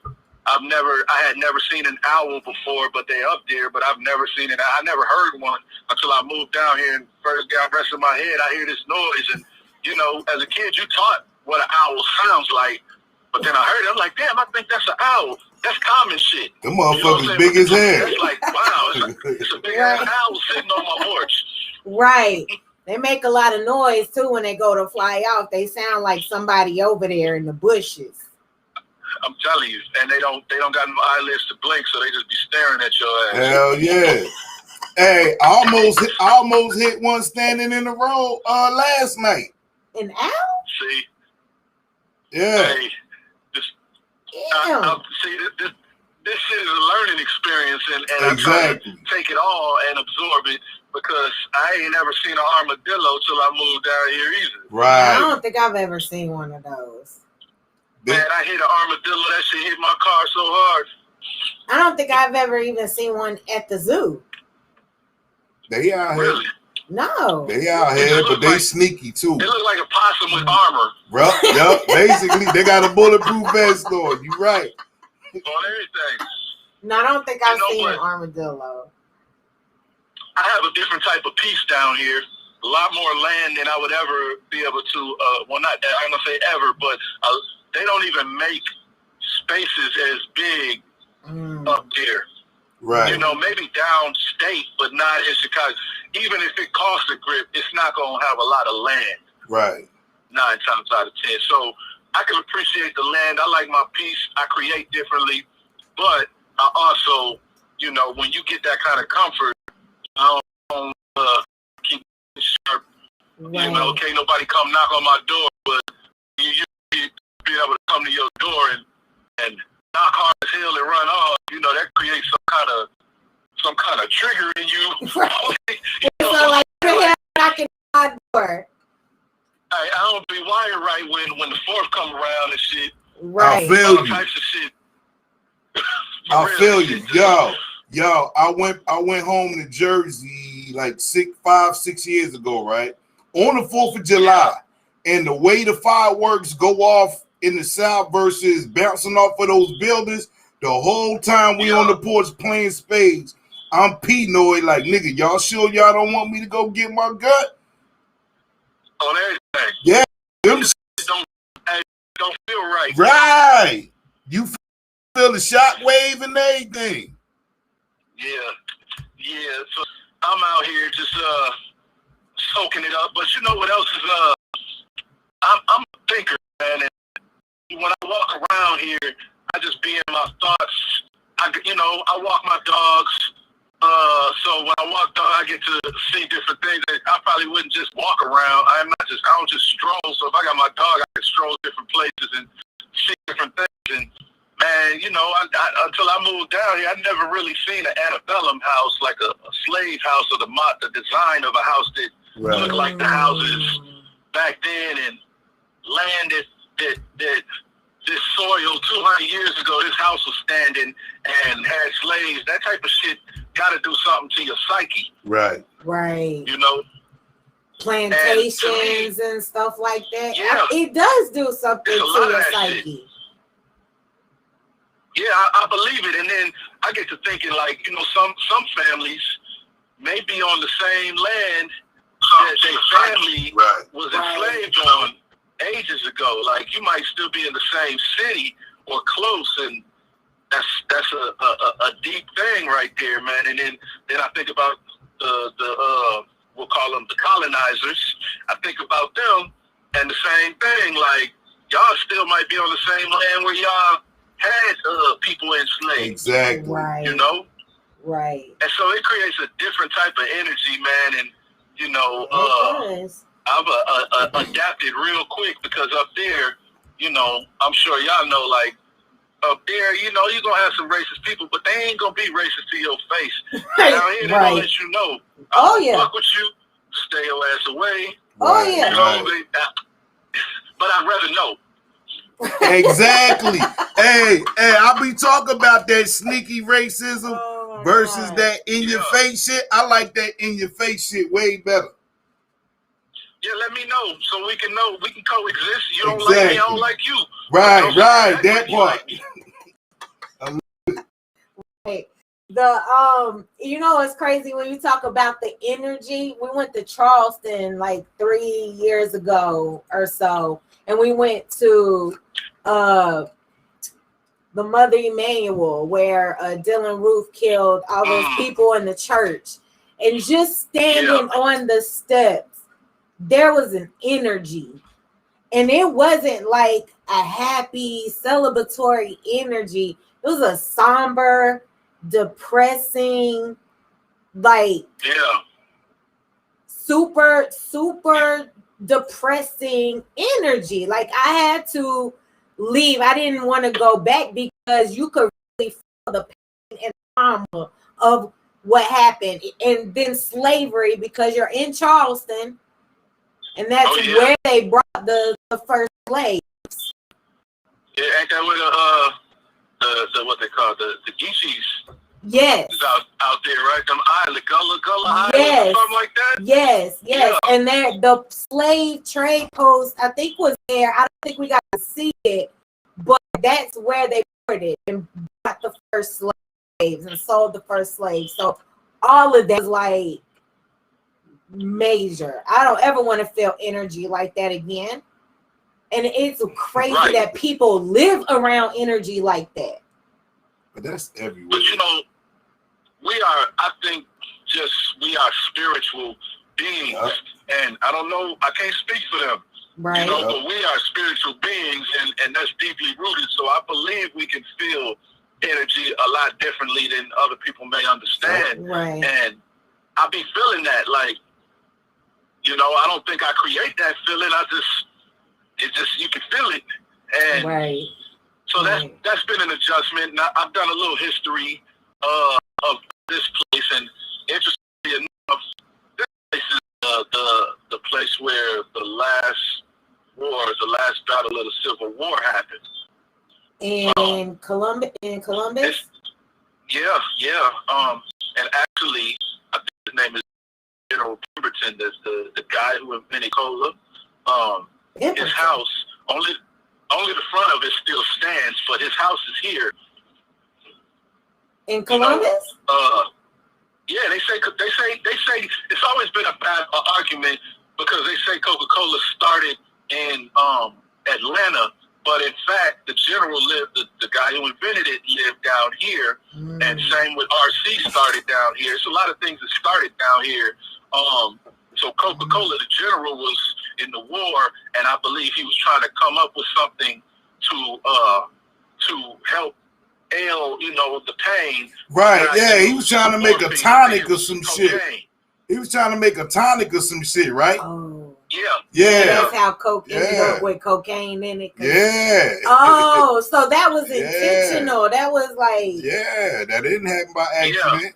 I had never seen an owl before, but they up there, but I've never seen it. I never heard one until I moved down here and first got resting my head. I hear this noise, and as a kid, you taught what an owl sounds like, but then I heard it. I'm like, damn, I think that's an owl. That's common shit. The motherfucker's big as hell. It's like, wow, it's a big ass owl sitting on my porch. Right. They make a lot of noise too when they go to fly off. They sound like somebody over there in the bushes. I'm telling you, and they don't got no eyelids to blink, so they just be staring at your ass. Hell yeah. Hey, I almost hit one standing in the road last night. An owl? See? Yeah. Hey, see, this shit is a learning experience, and I try to take it all and absorb it, because I ain't never seen an armadillo till I moved down here either. Right. I don't think I've ever seen one of those. Man, I hit an armadillo. That shit hit my car so hard. I don't think I've ever even seen one at the zoo. They out here. Really? No. They out here, but they sneaky too. It look like a possum with armor. Yup. Basically, they got a bulletproof vest on. You right. On everything. No, I don't think I've seen an armadillo. I have a different type of peace down here. A lot more land than I would ever be able to. I'm gonna say ever, but they don't even make spaces as big up there. Right. Maybe downstate, but not in Chicago. Even if it costs a grip, it's not gonna have a lot of land. Right. 9 times out of 10. So I can appreciate the land. I like my peace. I create differently, but I also, when you get that kind of comfort, I don't keep it sharp. Right. Can't nobody come knock on my door, but you be able to come to your door and knock hard as hell and run off. That creates some kind of trigger in you. So like, what the hell knocking on my door? I don't be wired right when the fourth come around and shit. Right. I feel All you. types of shit. I feel you. Yo, I went home to Jersey like 6 years ago, right? On the 4th of July. And the way the fireworks go off in the South versus bouncing off of those buildings, the whole time we on the porch playing spades, I'm Pinoy, like, nigga, y'all sure y'all don't want me to go get my gut? On everything. Yeah, them don't feel right. right. You feel the shockwave and everything. Yeah. So I'm out here just soaking it up. But you know what else is I'm a thinker, man, and when I walk around here, I just be in my thoughts. I walk my dogs. So when I walk dog, I get to see different things that I probably wouldn't just walk around. I don't just stroll. So if I got my dog, I can stroll different places and see different things. And man, until I moved down here, I never really seen an antebellum house, like a slave house, or the design of a house that looked like the houses back then, and land that this soil 200 years ago, this house was standing and had slaves. That type of shit got to do something to your psyche. Right. Plantations and stuff like that. Yeah. It does do something to your psyche. Shit. Yeah, I believe it. And then I get to thinking, like, some families may be on the same land that their family was enslaved on ages ago. Like, you might still be in the same city or close, and that's a deep thing right there, man. And then I think about the we'll call them the colonizers. I think about them, and the same thing. Like, y'all still might be on the same land where y'all had people enslaved. Exactly. Right. Right. And so it creates a different type of energy, man. And I've adapted real quick, because up there, I'm sure y'all know, like, up there, you're gonna have some racist people, but they ain't gonna be racist to your face. Down here, they gonna let you know. Fuck with you, stay your ass away. Oh yeah. But I'd rather know. Exactly. Hey, I be talking about that sneaky racism versus that in your face shit. I like that in your face shit way better. Yeah, let me know so we can know we can coexist. You don't like me, I don't like you. Right, that part. Right. It's crazy when you talk about the energy. We went to Charleston like 3 years ago or so, and we went to the Mother Emanuel, where Dylan Roof killed all those people in the church, and just standing on the steps, there was an energy, and it wasn't like a happy celebratory energy. It was a somber, depressing, like super depressing energy. Like, I had to leave. I didn't want to go back, because you could really feel the pain and trauma of what happened, and then slavery, because you're in Charleston, and that's where they brought the first slaves. Yeah, ain't that where the what they call the Geechees? Yes. Is out there, right? Them island, Gullah Island, something like that. Yes. And there, the slave trade post, I think, was there. I don't think we got to see it, but that's where they put it and bought the first slaves and sold the first slaves. So all of that is like major. I don't ever want to feel energy like that again. And it's crazy that people live around energy like that. But that's everywhere. But I think we are spiritual beings. And I don't know, I can't speak for them. Right. But we are spiritual beings, and that's deeply rooted. So I believe we can feel energy a lot differently than other people may understand. Right. And I be feeling that, like, I don't think I create that feeling. You can feel it. And so that's been an adjustment. And I've done a little history of this place, and interestingly enough, this place is the place where the last battle of the Civil War happened. In Columbus? Yeah. And actually, I think his name is General Pemberton. That's the guy who invented cola. His house, only the front of it still stands, but his house is here. In Columbus? Yeah, they say it's always been a bad argument because they say Coca-Cola started in Atlanta, but in fact the general lived the guy who invented it lived down here, and same with RC started down here. It's a lot of things that started down here. So Coca-Cola, the general, was in the war, and I believe he was trying to come up with something to help the pain. Right, yeah, he was trying to make a tonic or some shit. He was trying to make a tonic or some shit, right? Oh. Yeah. That's how Coke ended up with cocaine in it. Yeah. Oh, so that was intentional. That was like. Yeah, that didn't happen by accident.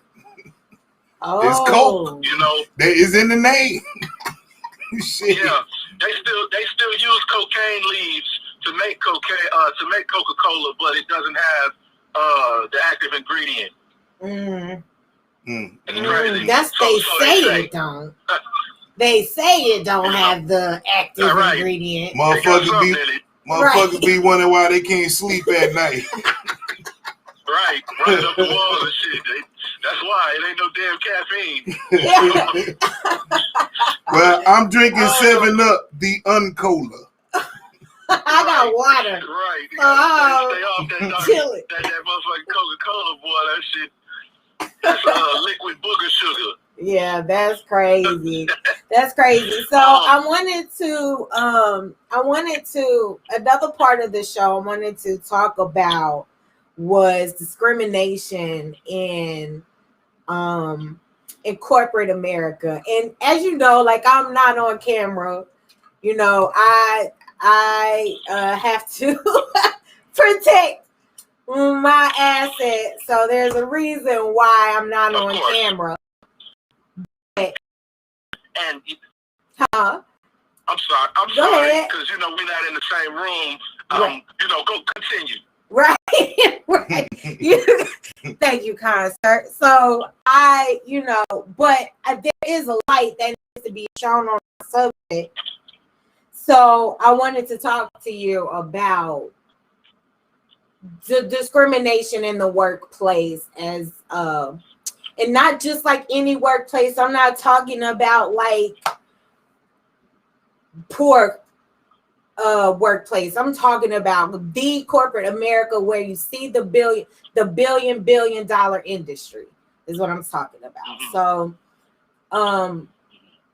Oh. It's Coke. That is in the name. Shit. Yeah, they still use cocaine leaves to make Coca-Cola, but it doesn't have the active ingredient. It's crazy. They say it don't. They say it don't have the active ingredient. Motherfuckers be wondering why they can't sleep at night. Right, running up the wall and shit. That's why it ain't no damn caffeine. Well, I'm drinking 7-Up, the Uncola. I got water. Right. You gotta stay off that motherfucking Coca-Cola, boy. That shit. That's liquid booger sugar. Yeah, that's crazy. That's crazy. So I wanted to another part of the show I wanted to talk about was discrimination in corporate America. And as you know, like, I'm not on camera, I have to protect my assets. So there's a reason why I'm not on camera. And I'm sorry, because we're not in the same room. Go continue. Right. Thank you, kind sir. So but there is a light that needs to be shown on the subject. So I wanted to talk to you about the discrimination in the workplace and not just like any workplace. I'm not talking about like poor workplace. I'm talking about the corporate America where you see the billion dollar industry is what I'm talking about. So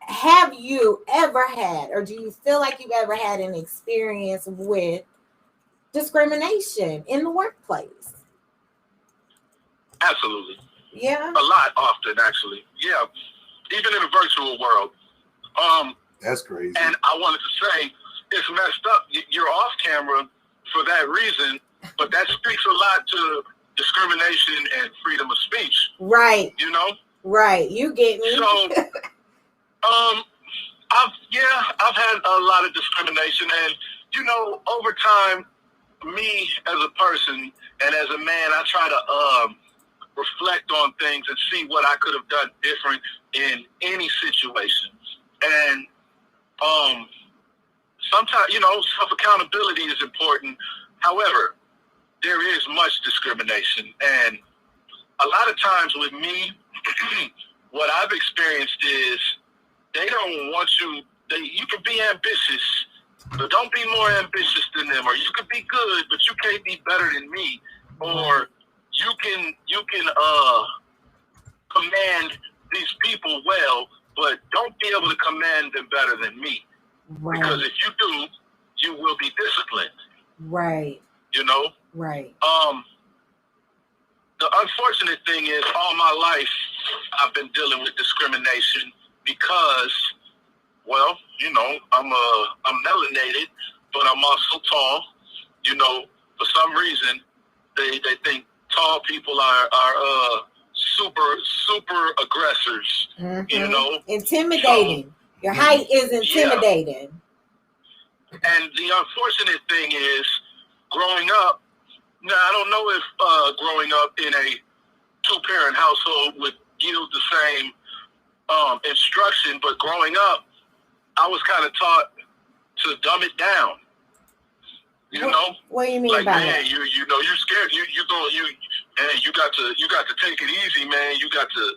have you ever had, or do you feel like you've ever had an experience with discrimination in the workplace? Absolutely. Yeah. A lot, often, actually. Yeah. Even in the virtual world. That's crazy. And I wanted to say, it's messed up. You're off camera for that reason, but that speaks a lot to discrimination and freedom of speech. Right. Right. You get me. So, I've had a lot of discrimination, and over time, me as a person and as a man, I try to reflect on things and see what I could have done different in any situation. And sometimes, self-accountability is important. However, there is much discrimination. And a lot of times with me, what I've experienced is they don't want you. You can be ambitious, but don't be more ambitious than them. Or you could be good, but you can't be better than me. Or you can command these people well, but don't be able to command them better than me. Right. Because if you do, you will be disciplined. Right. Right. The unfortunate thing is, all my life, I've been dealing with discrimination because, well, I'm melanated, but I'm also tall. For some reason, they think tall people are super aggressors. Intimidating. So, your height is intimidating. Yeah. And the unfortunate thing is, growing up, now I don't know if growing up in a two-parent household would yield the same instruction, but growing up, I was kind of taught to dumb it down. What do you mean by that? You're scared. You got to take it easy, man. You got to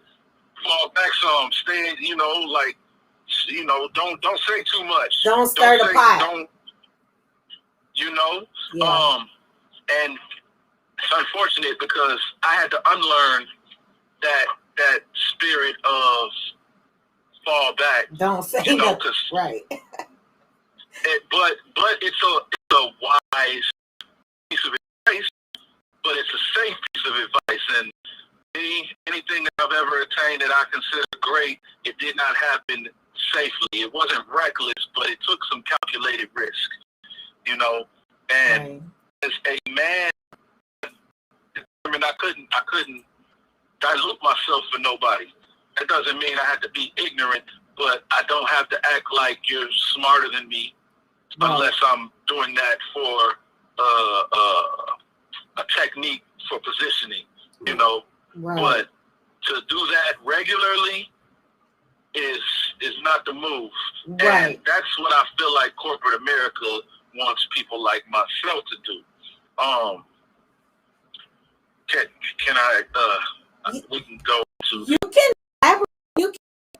fall back some. Stay, don't say too much. Don't stir the pot. Don't, Yeah. And it's unfortunate because I had to unlearn that spirit of fall back. Don't say that. Right. But it's a wise piece of advice, but it's a safe piece of advice. And anything that I've ever attained that I consider great, it did not happen safely. It wasn't reckless, but it took some calculated risk, And Right. as a man, I couldn't dilute myself for nobody. That doesn't mean I have to be ignorant, but I don't have to act like you're smarter than me, Right. unless I'm doing that for a technique for positioning, Right. But to do that regularly is not the move. Right. And that's what I feel like corporate America wants people like myself to do. Can I we can go to You can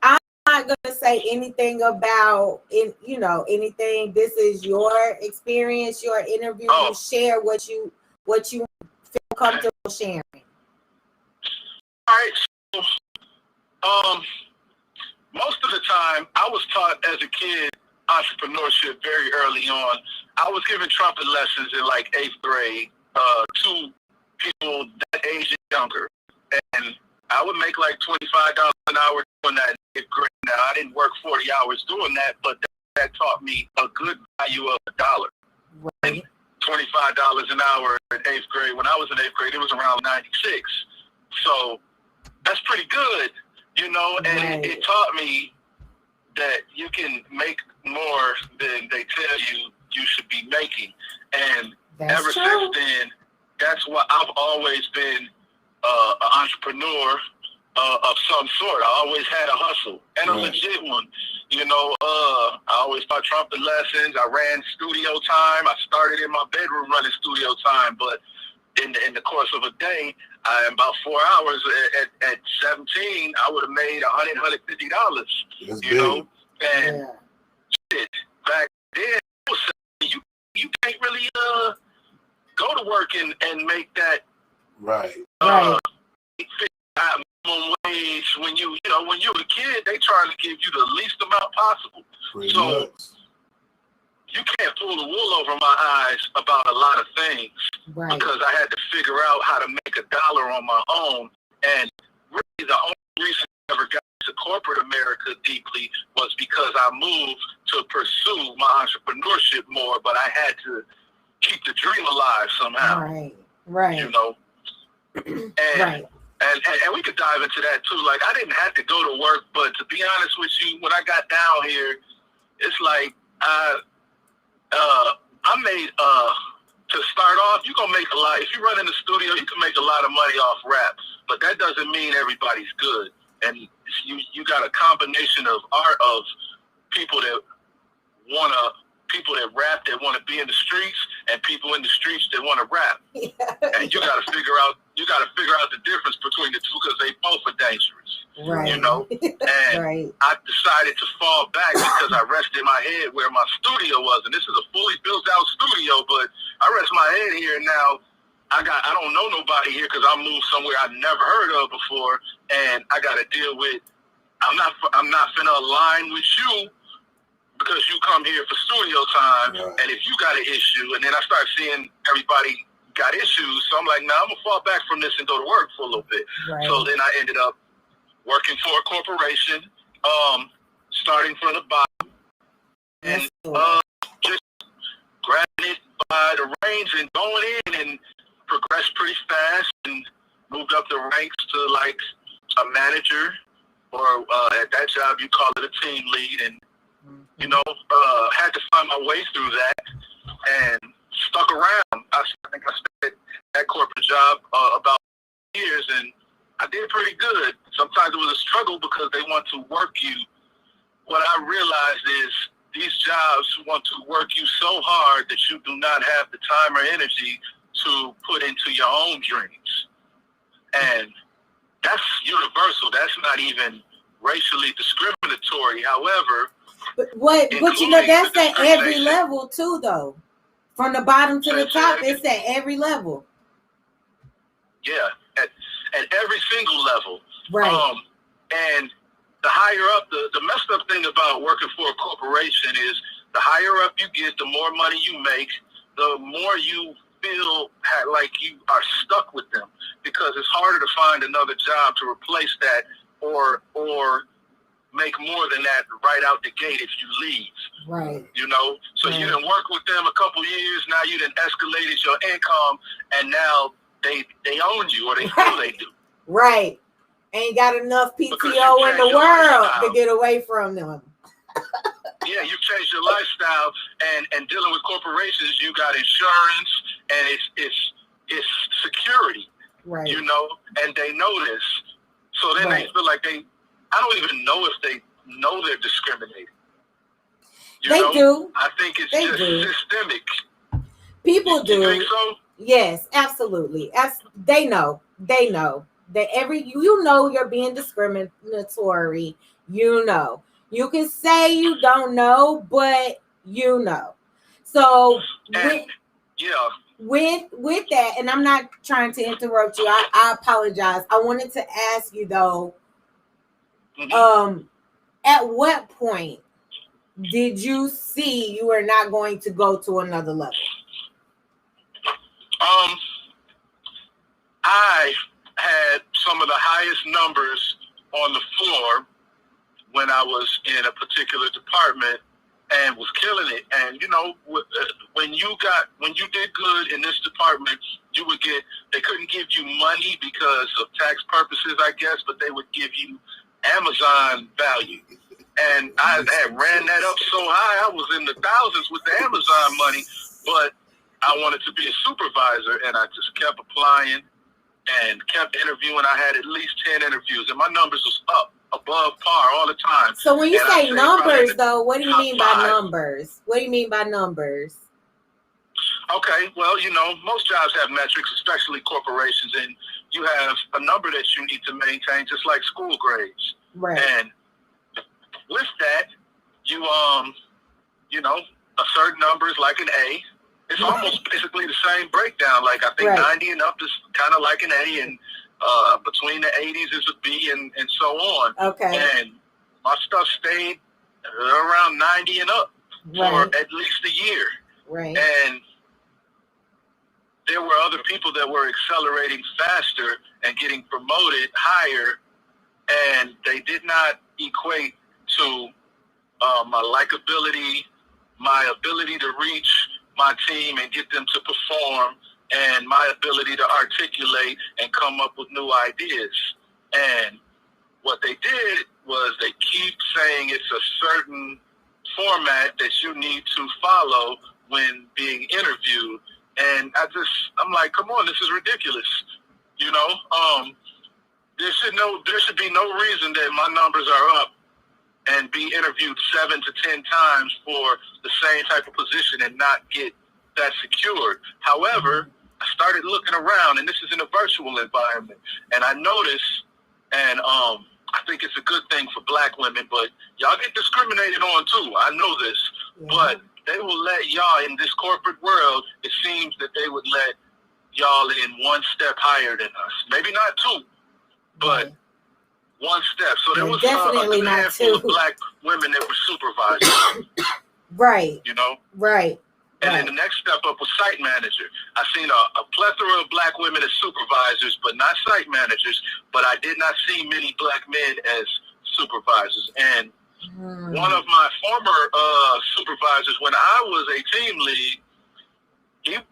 I'm not gonna say anything about anything. This is your experience, your interview. Oh. You share what you feel comfortable sharing. All right. So, most of the time, I was taught as a kid entrepreneurship very early on. I was given trumpet lessons in like 8th grade to people that age and younger, and I would make like $25 an hour doing that in 8th grade. Now, I didn't work 40 hours doing that, but that taught me a good value of $1. Right. $25 an hour in 8th grade. When I was in 8th grade, it was around 96. So that's pretty good, and Right. it taught me that you can make more than they tell you should be making. And That's ever true. since then, that's why I've always been an entrepreneur of some sort. I always had a hustle and a Right. legit one. I always taught trumpet lessons. I ran studio time. I started in my bedroom running studio time, but in the course of a day, in about 4 hours at 17, I would have made $150. That's You big. know, and Yeah. shit, back then, you can't really go to work and make that Right. Right. minimum wage when you're a kid. They trying to give you the least amount possible. Pretty So- much. You can't pull the wool over my eyes about a lot of things Right. because I had to figure out how to make $1 on my own. And really, the only reason I ever got to corporate America deeply was because I moved to pursue my entrepreneurship more, but I had to keep the dream alive somehow. Right. Right. And Right. And we could dive into that too. Like, I didn't have to go to work, but to be honest with you, when I got down here, it's like I made to start off, you're gonna make a lot. If you run in the studio, you can make a lot of money off rap, but that doesn't mean everybody's good. And you got a combination of art of people that rap that want to be in the streets, and people in the streets that want to rap. And you got to figure out the difference between the two because they both are dangerous. Right. And Right. I decided to fall back because I rested my head where my studio was, and this is a fully built out studio. But I rest my head here now. I don't know nobody here because I moved somewhere I've never heard of before, and I got to deal with. I'm not finna align with you because you come here for studio time, Right. and if you got an issue, and then I start seeing everybody got issues, so I'm like, nah, I'm gonna fall back from this and go to work for a little bit. Right. So then I ended up working for a corporation, starting from the bottom, and That's cool. just grabbing it by the reins and going in and progressed pretty fast and moved up the ranks to like a manager, or at that job you call it a team lead, and had to find my way through that and stuck around. I think I spent that corporate job about years, and I did pretty good. Sometimes it was a struggle because they want to work you. What I realized is these jobs want to work you so hard that you do not have the time or energy to put into your own dreams. And that's universal. That's not even racially discriminatory. However, but you know, that's the at every discrimination- level too, though. From the bottom to the Say top, that it's at every level. Yeah, at every single level. Right. And the higher up, the messed up thing about working for a corporation is the higher up you get, the more money you make, the more you feel like you are stuck with them, because it's harder to find another job to replace that or make more than that right out the gate if you leave. Right. You know, so Right. you done work with them a couple years, now you done escalated your income, and now they own you, or they feel they do. Right. Ain't got enough Because PTO you in the changed your world lifestyle. to get away from them. Yeah, you've changed your lifestyle, and dealing with corporations, you got insurance, and it's security, Right. you know, and they know this. So then Right. they feel like I don't even know if they know they're discriminating. You They know? do. I think it's They just do. systemic. People You do. think so? Yes, absolutely. They know. They know that you know you're being discriminatory. You know. You can say you don't know, but you know. So And yeah, with that, and I'm not trying to interrupt you. I apologize. I wanted to ask you though, mhm. at what point did you see you were not going to go to another level? I had some of the highest numbers on the floor when I was in a particular department and was killing it. And you know, when you did good in this department, they couldn't give you money because of tax purposes, I guess, but they would give you Amazon value. And I had ran that up so high, I was in the thousands with the Amazon money, but I wanted to be a supervisor, and I just kept applying and kept interviewing. I had at least 10 interviews, and my numbers was up above par all the time. So when you And say I'd numbers, probably though, what do you top mean by 5. numbers? What do you mean by numbers? Okay, well, you know, most jobs have metrics, especially corporations, and you have a number that you need to maintain, just like school grades. Right. And with that, you know, a certain number is like an A. It's almost basically the same breakdown. Like, I think Right. 90 and up is kind of like an A, and between the 80s is a B, and so on. Okay. And my stuff stayed around 90 and up for Right. at least a year. Right. And there were other people that were accelerating faster and getting promoted higher, and they did not equate to my likability, my ability to reach my team and get them to perform, and my ability to articulate and come up with new ideas. And what they did was they keep saying it's a certain format that you need to follow when being interviewed. And I'm like, come on, this is ridiculous. You know, there should be no reason that my numbers are up and be interviewed 7 to 10 times for the same type of position and not get that secured. However, I started looking around, and this is in a virtual environment, and I noticed, and I think it's a good thing for Black women, but y'all get discriminated on too. I know this, but they will let y'all in this corporate world. It seems that they would let y'all in one step higher than us. Maybe not 2, but one step. So there was definitely a not handful 2. of Black women that were supervisors. Right. You know. Right. And then the next step up was site manager. I seen a plethora of Black women as supervisors, but not site managers. But I did not see many Black men as supervisors. And one of my former supervisors, when I was a team lead,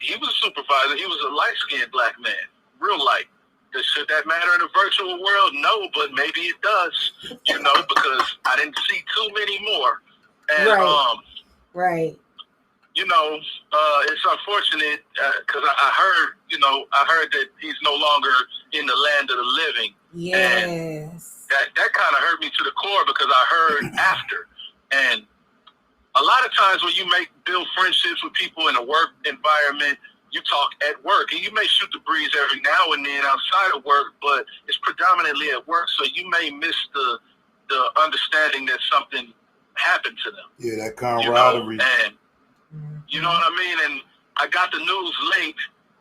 he was a supervisor. He was a light-skinned Black man, real light. Should that matter in a virtual world? No, but maybe it does, you know, because I didn't see too many more. And, right. You know, it's unfortunate because I heard that he's no longer in the land of the living. Yes. And that kind of hurt me to the core because I heard after. And a lot of times when you build friendships with people in a work environment, you talk at work, and you may shoot the breeze every now and then outside of work, but it's predominantly at work, so you may miss the understanding that something happened to them. Yeah, that camaraderie. And you know what I mean? And I got the news late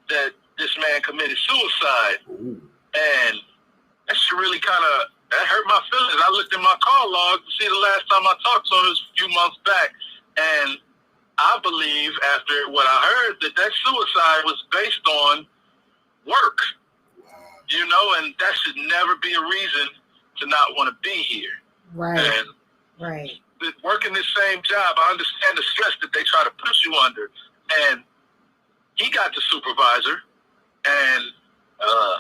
that this man committed suicide. Ooh. And that shit really that hurt my feelings. I looked in my call log to see the last time I talked to him was a few months back. And I believe after what I heard that suicide was based on work. Wow. You know, and that should never be a reason to not want to be here. Right. And right. Working this same job, I understand the stress that they try to push you under. And he got the supervisor, and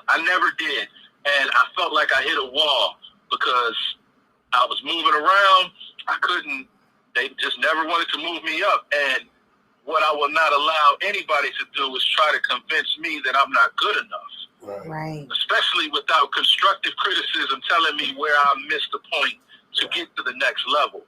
I never did. And I felt like I hit a wall because I was moving around. I couldn't. They just never wanted to move me up. And what I will not allow anybody to do is try to convince me that I'm not good enough. Right. Especially without constructive criticism telling me where I missed the point to get to the next level.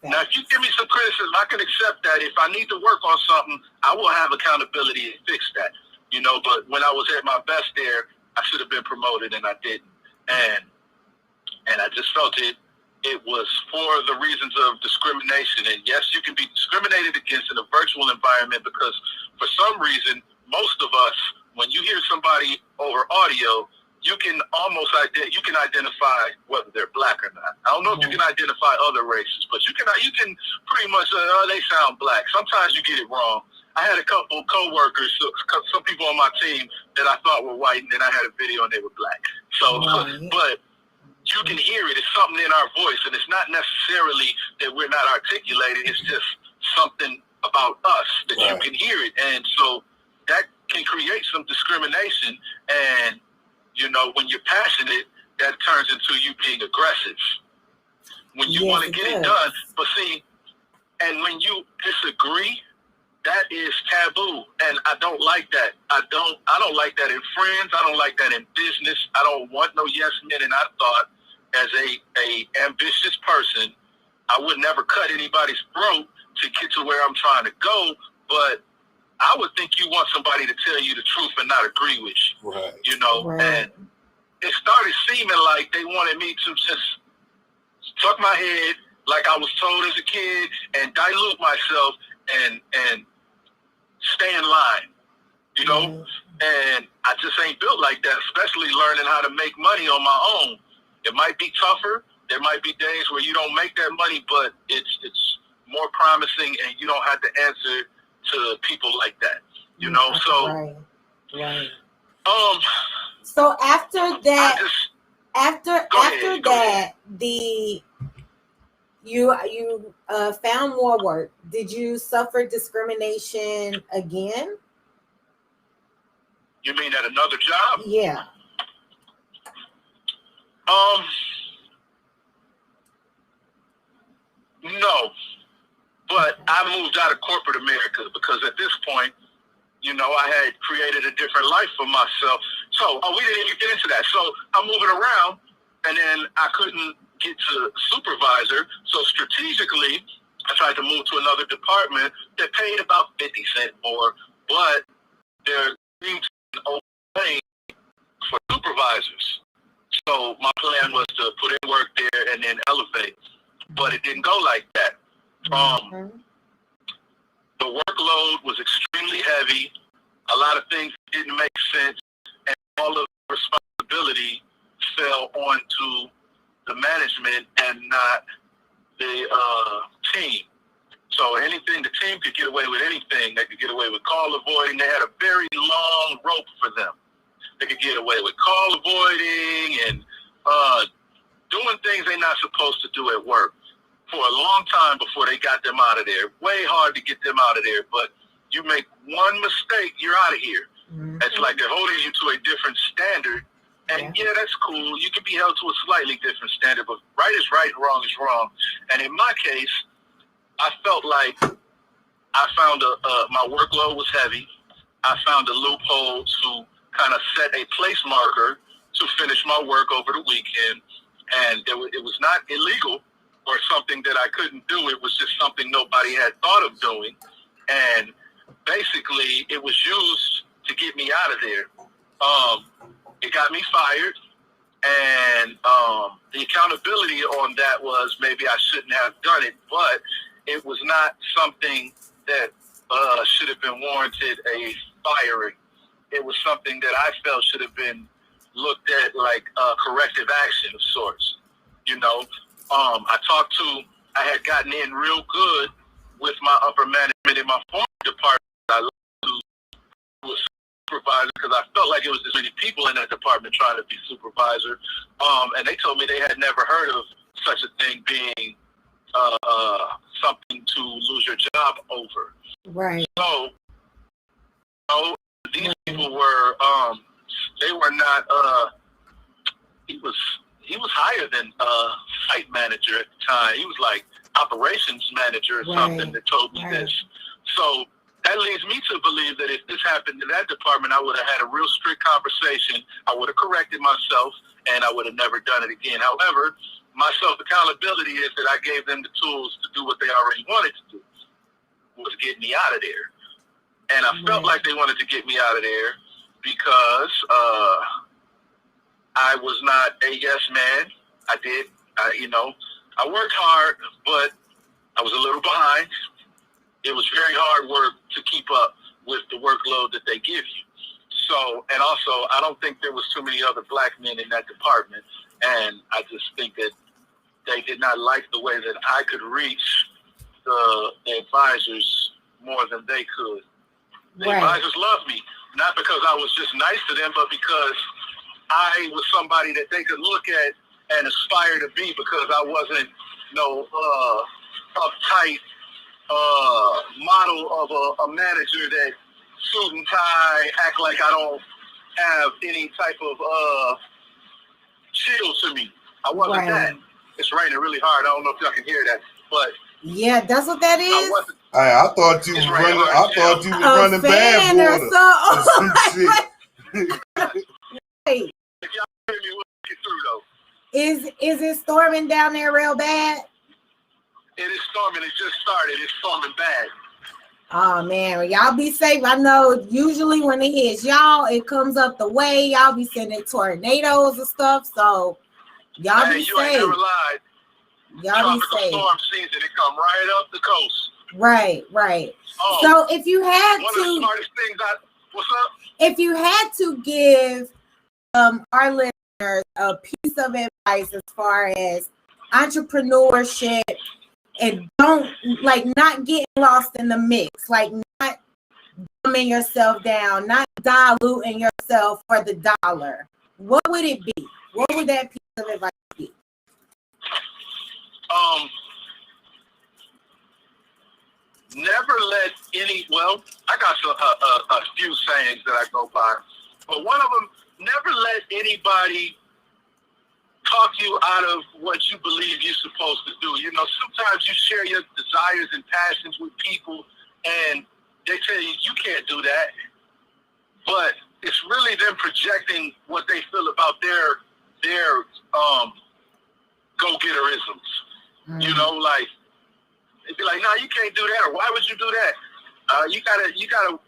Now, if you give me some criticism, I can accept that. If I need to work on something, I will have accountability and fix that. You know, but when I was at my best there, I should have been promoted and I didn't. And I just felt it was for the reasons of discrimination. And yes, you can be discriminated against in a virtual environment because for some reason, most of us, when you hear somebody over audio, you can identify whether they're black or not. I don't know if you can identify other races, but you can pretty much they sound black. Sometimes you get it wrong. I had a couple coworkers, some people on my team that I thought were white, and then I had a video and they were black. So, but you can hear it. It's something in our voice, and it's not necessarily that we're not articulated. It's just something about us that you can hear it, and so that can create some discrimination. And you know, when you're passionate, that turns into you being aggressive. When you want to get it done, but see, and when you disagree, that is taboo, and I don't like that. I don't like that in friends. I don't like that in business. I don't want no yes men. And I thought, as a ambitious person, I would never cut anybody's throat to get to where I'm trying to go. But I would think you want somebody to tell you the truth and not agree with you. Right. You know, and it started seeming like they wanted me to just tuck my head like I was told as a kid and dilute myself and stay in line, you know? And I just ain't built like that, especially learning how to make money on my own. It might be tougher. There might be days where you don't make that money, but it's more promising and you don't have to answer to people like that, you know? So, right. So after that, you found more work. Did you suffer discrimination again? You mean at another job? Yeah. No, but I moved out of corporate America because at this point, you know, I had created a different life for myself. So, we didn't even get into that. So I'm moving around, and then I couldn't get to supervisor. So strategically, I tried to move to another department that paid about 50 cents more, but they're opening for supervisors. So my plan was to put in work there and then elevate, but it didn't go like that. The workload was extremely heavy. A lot of things didn't make sense, and all of the responsibility fell onto the management and not the team. So the team could get away with anything. They could get away with call avoiding. They had a very long rope for them. They could get away with call avoiding and doing things they're not supposed to do at work for a long time before they got them out of there. Way hard to get them out of there, but you make one mistake, you're out of here. It's like they're holding you to a different standard. And yeah, that's cool. You can be held to a slightly different standard, but right is right and wrong is wrong. And in my case, I felt like I found my workload was heavy. I found a loophole to kind of set a place marker to finish my work over the weekend. And it was not illegal or something that I couldn't do. It was just something nobody had thought of doing. And basically, it was used to get me out of there. It got me fired, and the accountability on that was maybe I shouldn't have done it, but it was not something that should have been warranted a firing. It was something that I felt should have been looked at like corrective action of sorts. You know, I had gotten in real good with my upper management in my former department. I was supervisor because I felt like it was just many people in that department trying to be supervisor. And they told me they had never heard of such a thing being something to lose your job over. Right. So, these people were, they were not, he was higher than site manager at the time. He was like operations manager or something that told me this. So that leads me to believe that if this happened in that department, I would have had a real strict conversation. I would have corrected myself, and I would have never done it again. However, my self-accountability is that I gave them the tools to do what they already wanted to do, was get me out of there. And I felt like they wanted to get me out of there because I was not a yes man. I worked hard, but I was a little behind. It was very hard work to keep up with the workload that they give you. So, and also, I don't think there was too many other black men in that department. And I just think that they did not like the way that I could reach the advisors more than they could. The advisors loved me, not because I was just nice to them, but because I was somebody that they could look at and aspire to be, because I wasn't no uptight model of a manager that suit and tie, act like I don't have any type of chill to me. I wasn't that. It's raining really hard. I don't know if y'all can hear that, but yeah, that's what that is. I thought you was running. I thought you was running bad water. Or some shit. Hey. If y'all hear me, we'll get through though. Is it storming down there real bad? It is storming. It just started. It's storming bad. Oh man, well, y'all be safe. I know usually when it hits y'all, it comes up the way. Y'all be sending tornadoes and stuff. So y'all be you safe. Ain't never lied. Y'all be safe. Storm season, it come right up the coast. Right. Oh, so if you had one to, of the smartest things what's up? If you had to give our listeners a piece of advice as far as entrepreneurship, and not getting lost in the mix, like not dumbing yourself down, not diluting yourself for the dollar, what would it be? What would that piece of advice be? Never let I got a few sayings that I go by, but one of them, never let anybody talk you out of what you believe you're supposed to do. You know, sometimes you share your desires and passions with people and they tell you you can't do that, but it's really them projecting what they feel about their go-getterisms. Mm-hmm. You know, like they'd be like, "No, you can't do that," or "Why would you do that?" You gotta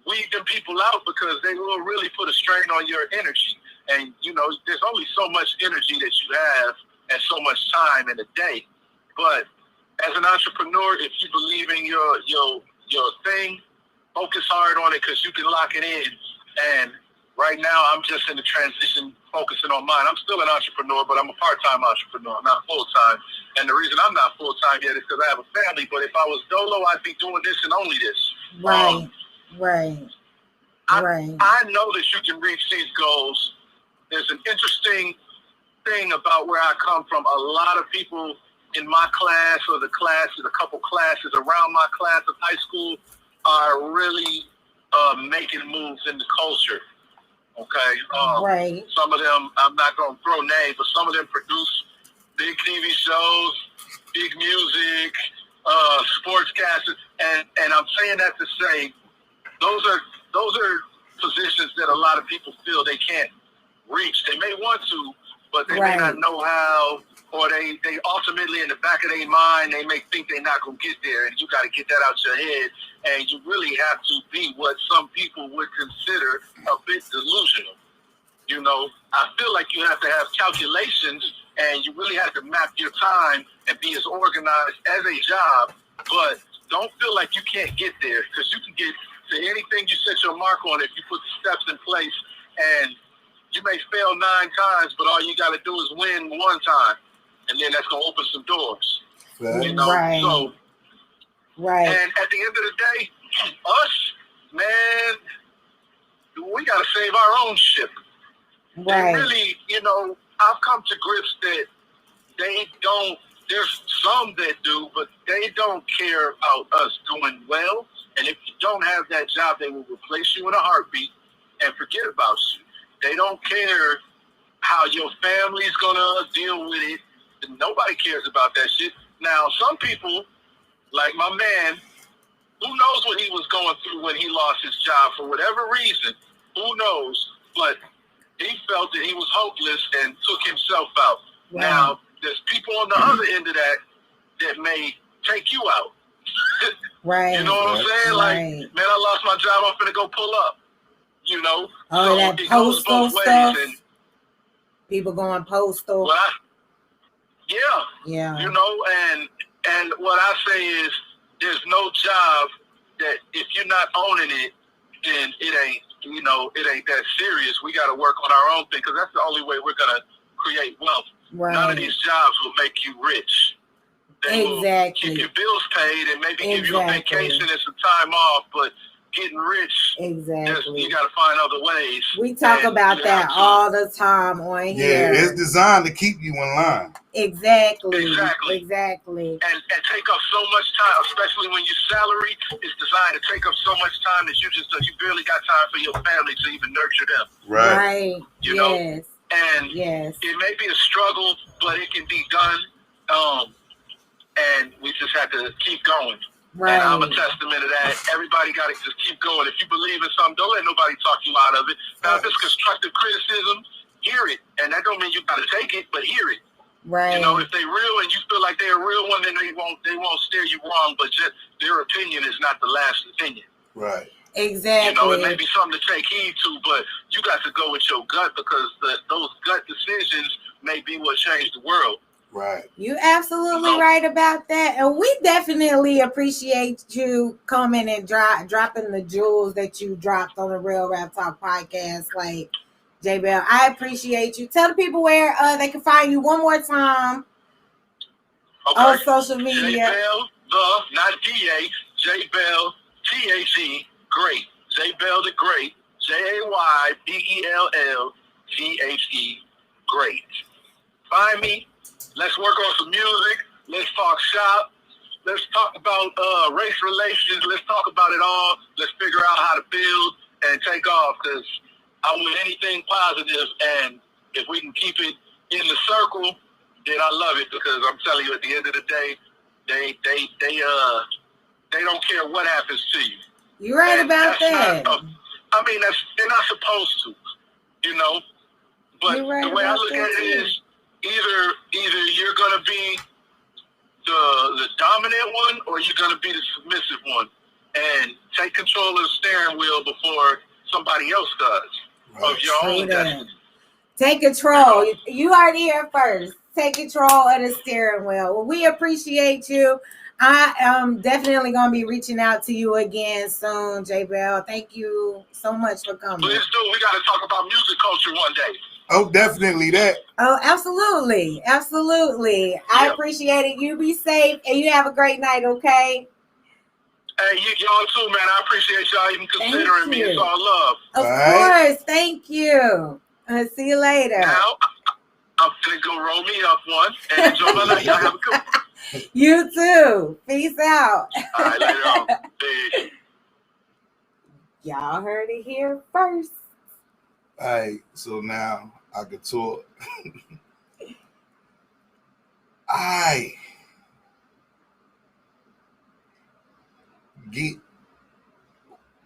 weed them people out, because they will really put a strain on your energy. And you know, there's only so much energy that you have and so much time in a day. But as an entrepreneur, if you believe in your thing, focus hard on it, because you can lock it in. And right now, I'm just in the transition, focusing on mine. I'm still an entrepreneur, but I'm a part-time entrepreneur. I'm not full-time. And the reason I'm not full-time yet is because I have a family. But if I was dolo, I'd be doing this and only this. Right. I know that you can reach these goals. There's an interesting thing about where I come from. A lot of people in my class, or the classes, a couple classes around my class of high school, are really making moves in the culture. Okay. Some of them, I'm not going to throw names, but some of them produce big TV shows, big music, sportscasters, and I'm saying that to say those are positions that a lot of people feel they can't reach. They may want to, but they may not know how, or they ultimately in the back of their mind, they may think they're not going to get there, and you got to get that out your head, and you really have to be what some people would consider a bit delusional. You know, I feel like you have to have calculations, and you really have to map your time and be as organized as a job, but don't feel like you can't get there, because you can get to anything you set your mark on if you put the steps in place, and you may fail 9 times, but all you got to do is win 1 time, and then that's going to open some doors. Right. You know? Right. So, Right. and at the end of the day, us, man, we got to save our own ship. Right. They really, you know, I've come to grips that they don't, there's some that do, but they don't care about us doing well. And if you don't have that job, they will replace you in a heartbeat and forget about you. They don't care how your family's going to deal with it. Nobody cares about that shit. Now, some people, like my man, who knows what he was going through when he lost his job for whatever reason, who knows, but he felt that he was hopeless and took himself out. Right. Now, there's people on the other end of that that may take you out. Right. You know what I'm saying? Like, Right. man, I lost my job, I'm finna go pull up. You know? Oh, So that it goes postal both ways. stuff. And, People going postal. well, yeah. Yeah. You know, and what I say is there's no job that if you're not owning it, then it ain't, you know, it ain't that serious. We got to work on our own thing, because that's the only way we're going to create wealth. Right. None of these jobs will make you rich. They will keep your bills paid and maybe give you a vacation and some time off, but getting rich, exactly. You got to find other ways. We talk about that all the time on here. Yeah, it's designed to keep you in line. Exactly. And take up so much time, especially when your salary is designed to take up so much time that you barely got time for your family to even nurture them. Right. You know? And it may be a struggle, but it can be done. And we just have to keep going. Right. And I'm a testament to that. Everybody got to just keep going. If you believe in something, don't let nobody talk you out of it. Now, if it's constructive criticism, hear it. And that don't mean you got to take it, but hear it. Right. You know, if they real and you feel like they're a real one, then they won't steer you wrong. But just their opinion is not the last opinion. Right. Exactly. You know, it may be something to take heed to, but you got to go with your gut, because those gut decisions may be what changed the world. Right. You absolutely right about that. And we definitely appreciate you coming and dropping the jewels that you dropped on the Real Rap Talk podcast. Like, J Bell, I appreciate you. Tell the people where they can find you one more time on social media. J Bell, not D-A, J Bell, T-H-E, Great. J Bell the Great, Jaybell, Great. Find me. Let's work on some music. Let's talk shop. Let's talk about race relations. Let's talk about it all. Let's figure out how to build and take off, because I want anything positive, and if we can keep it in the circle, then I love it, because I'm telling you, at the end of the day, they don't care what happens to you. You're right about that. They're not supposed to, you know. But the way I look at it is, either you're gonna be the dominant one, or you're gonna be the submissive one, and take control of the steering wheel before somebody else does of your own destiny. Take control. You heard it here first. Take control of the steering wheel. Well, we appreciate you. I am definitely going to be reaching out to you again soon, J Bell. Thank you so much for coming. Please do. We got to talk about music culture one day. Oh, definitely that. Oh, absolutely. Absolutely. Yeah. I appreciate it. You be safe and you have a great night, okay? Hey, y'all too, man. I appreciate y'all even considering me. It's all love. Of course. Thank you. See you later. Now, I'm going to go roll me up one and enjoy my night. Y'all have a good one. You too. Peace out. All right, later on. Peace. Y'all heard it here first. All right, so now I can talk. I get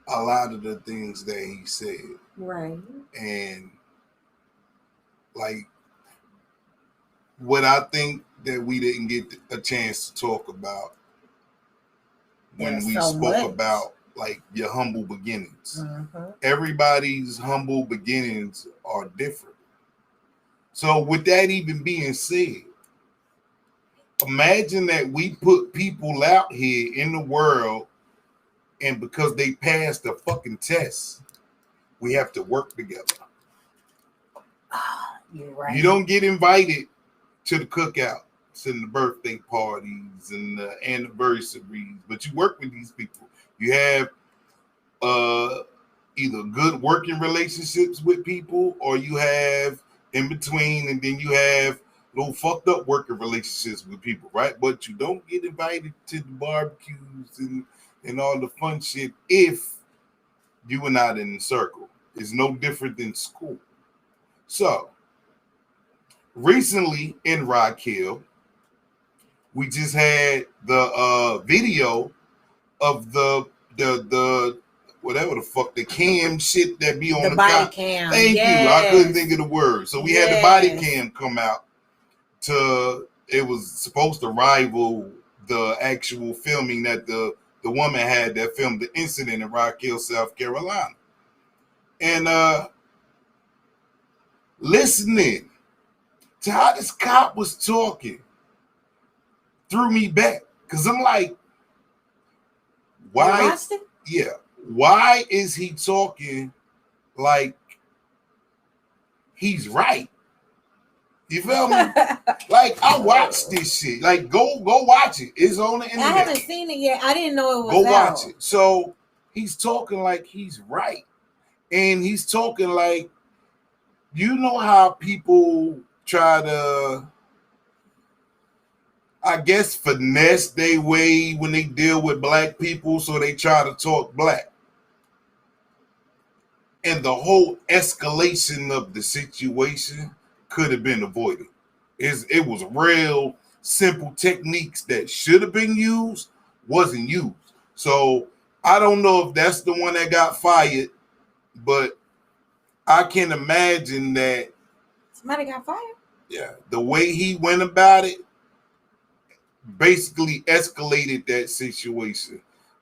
a lot of the things that he said. Right. And like what I think that we didn't get a chance to talk about when There's we so spoke much. about like your humble beginnings. Mhm. Everybody's humble beginnings are different. So with that even being said, imagine that we put people out here in the world and because they passed the fucking test, we have to work together. You're right. You don't get invited to the cookouts and the birthday parties and the anniversaries, but you work with these people. You have either good working relationships with people or you have in between, and then you have little fucked up working relationships with people, right? But you don't get invited to the barbecues and all the fun shit if you are not in the circle. It's no different than school. So recently in Rock Hill, we just had the video of the whatever the fuck the cam shit that be on The body car. cam. Thank you. I couldn't think of the word. So we had the body cam come out it was supposed to rival the actual filming that the woman had that filmed the incident in Rock Hill, South Carolina. And listening to how this cop was talking threw me back. Cause I'm like, why? You watched it? Yeah. Why is he talking like he's right? You feel me? Like I watched this shit. Like go watch it. It's on the internet. I haven't seen it yet. I didn't know it was Go out. watch it. So he's talking like he's right. And he's talking like, you know how people try to, I guess, finesse their way when they deal with black people, so they try to talk black. And the whole escalation of the situation could have been avoided. It was real simple techniques that should have been used, wasn't used. So I don't know if that's the one that got fired, but I can imagine that. Somebody got fired? Yeah, the way he went about it basically escalated that situation.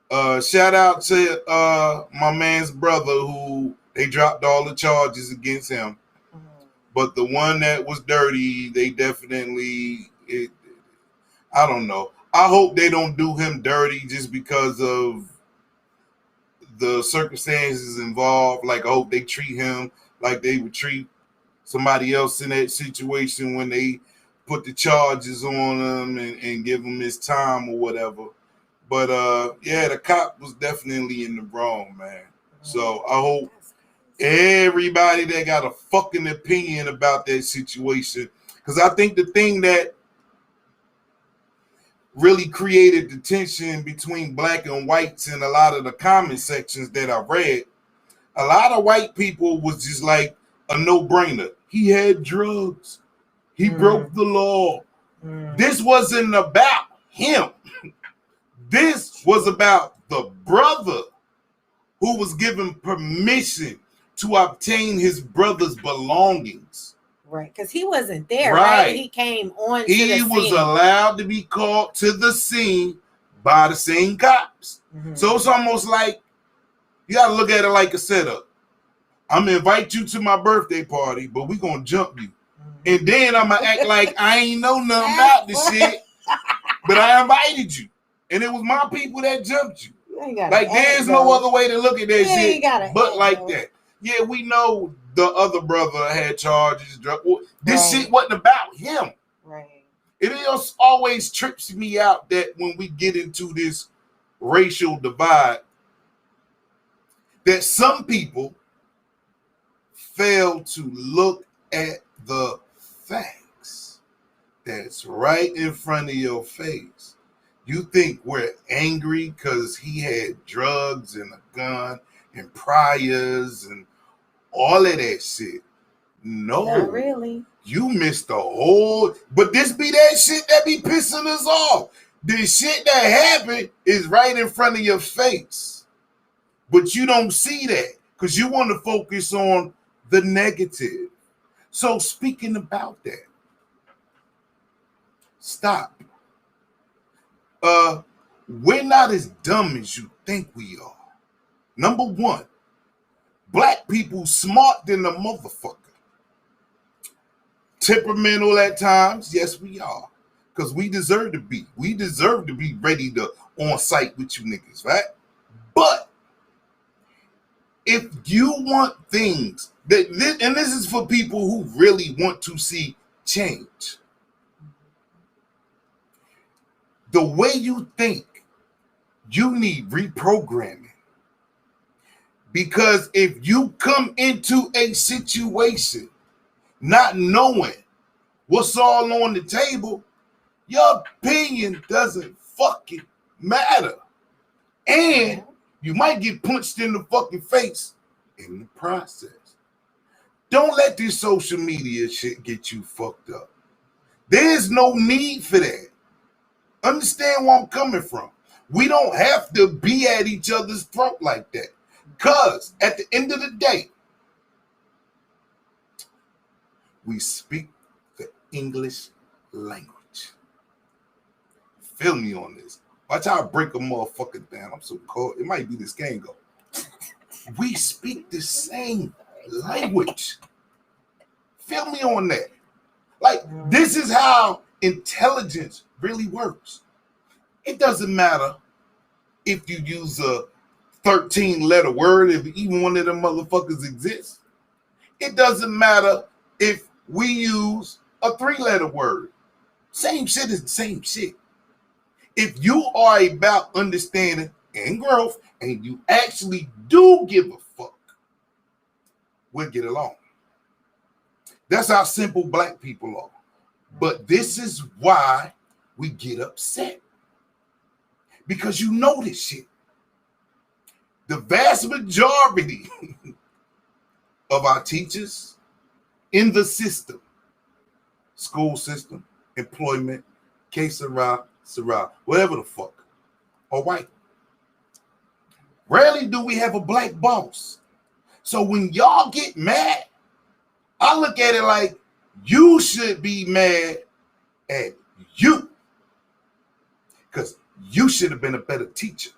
Shout out to my man's brother who they dropped all the charges against him. But the one that was dirty, they definitely, I don't know. I hope they don't do him dirty just because of the circumstances involved. Like, I hope they treat him like they would treat somebody else in that situation when they put the charges on him and give him his time or whatever. But, yeah, the cop was definitely in the wrong, man. So I hope everybody that got a fucking opinion about that situation, because I think the thing that really created the tension between black and whites in a lot of the comment sections that I read, a lot of white people was just like a no-brainer. He had drugs. He broke the law. This wasn't about him. This was about the brother who was given permission to obtain his brother's belongings. Right, because he wasn't there, right? He came on to the scene. He was allowed to be called to the scene by the same cops. So it's almost like you got to look at it like a setup. I'm going to invite you to my birthday party, but we're going to jump you. And then I'm going to act like I ain't know nothing about this shit, but I invited you. And it was my people that jumped you. Like, there's no other way to look at that shit but like that. Yeah, we know the other brother had charges. This shit wasn't about him. Right. It always trips me out that when we get into this racial divide, that some people fail to look at the facts that's right in front of your face. You think we're angry because he had drugs and a gun and priors and all of that shit. No. Not really. You missed the whole, but this be that shit that be pissing us off. The shit that happened is right in front of your face. But you don't see that because you want to focus on the negative. So speaking about that, Stop. We're not as dumb as you think we are. Number one, black people smart than a motherfucker. Temperamental at times, yes, we are. Because we deserve to be. We deserve to be ready to on site with you niggas, right? But if you want things that, and this is for people who really want to see change, the way you think, you need reprogramming. Because if you come into a situation not knowing what's all on the table, your opinion doesn't fucking matter. And you might get punched in the fucking face in the process. Don't let this social media shit get you fucked up. There's no need for that. Understand where I'm coming from. We don't have to be at each other's throat like that. Because at the end of the day, we speak the English language. Feel me on this. Watch how I break a motherfucker down. I'm so cold. It might be this Kango. We speak the same language. Feel me on that. Like, this is how intelligence really works. It doesn't matter if you use a 13-letter word, if even one of them motherfuckers exists. It doesn't matter if we use a 3-letter word. Same shit is the same shit. If you are about understanding and growth, and you actually do give a fuck, we'll get along. That's how simple black people are. But this is why we get upset. Because you know this shit. The vast majority of our teachers in the system, school system, employment, que sera, whatever the fuck, are white. Rarely do we have a black boss. So when y'all get mad, I look at it like you should be mad at you. Because you should have been a better teacher.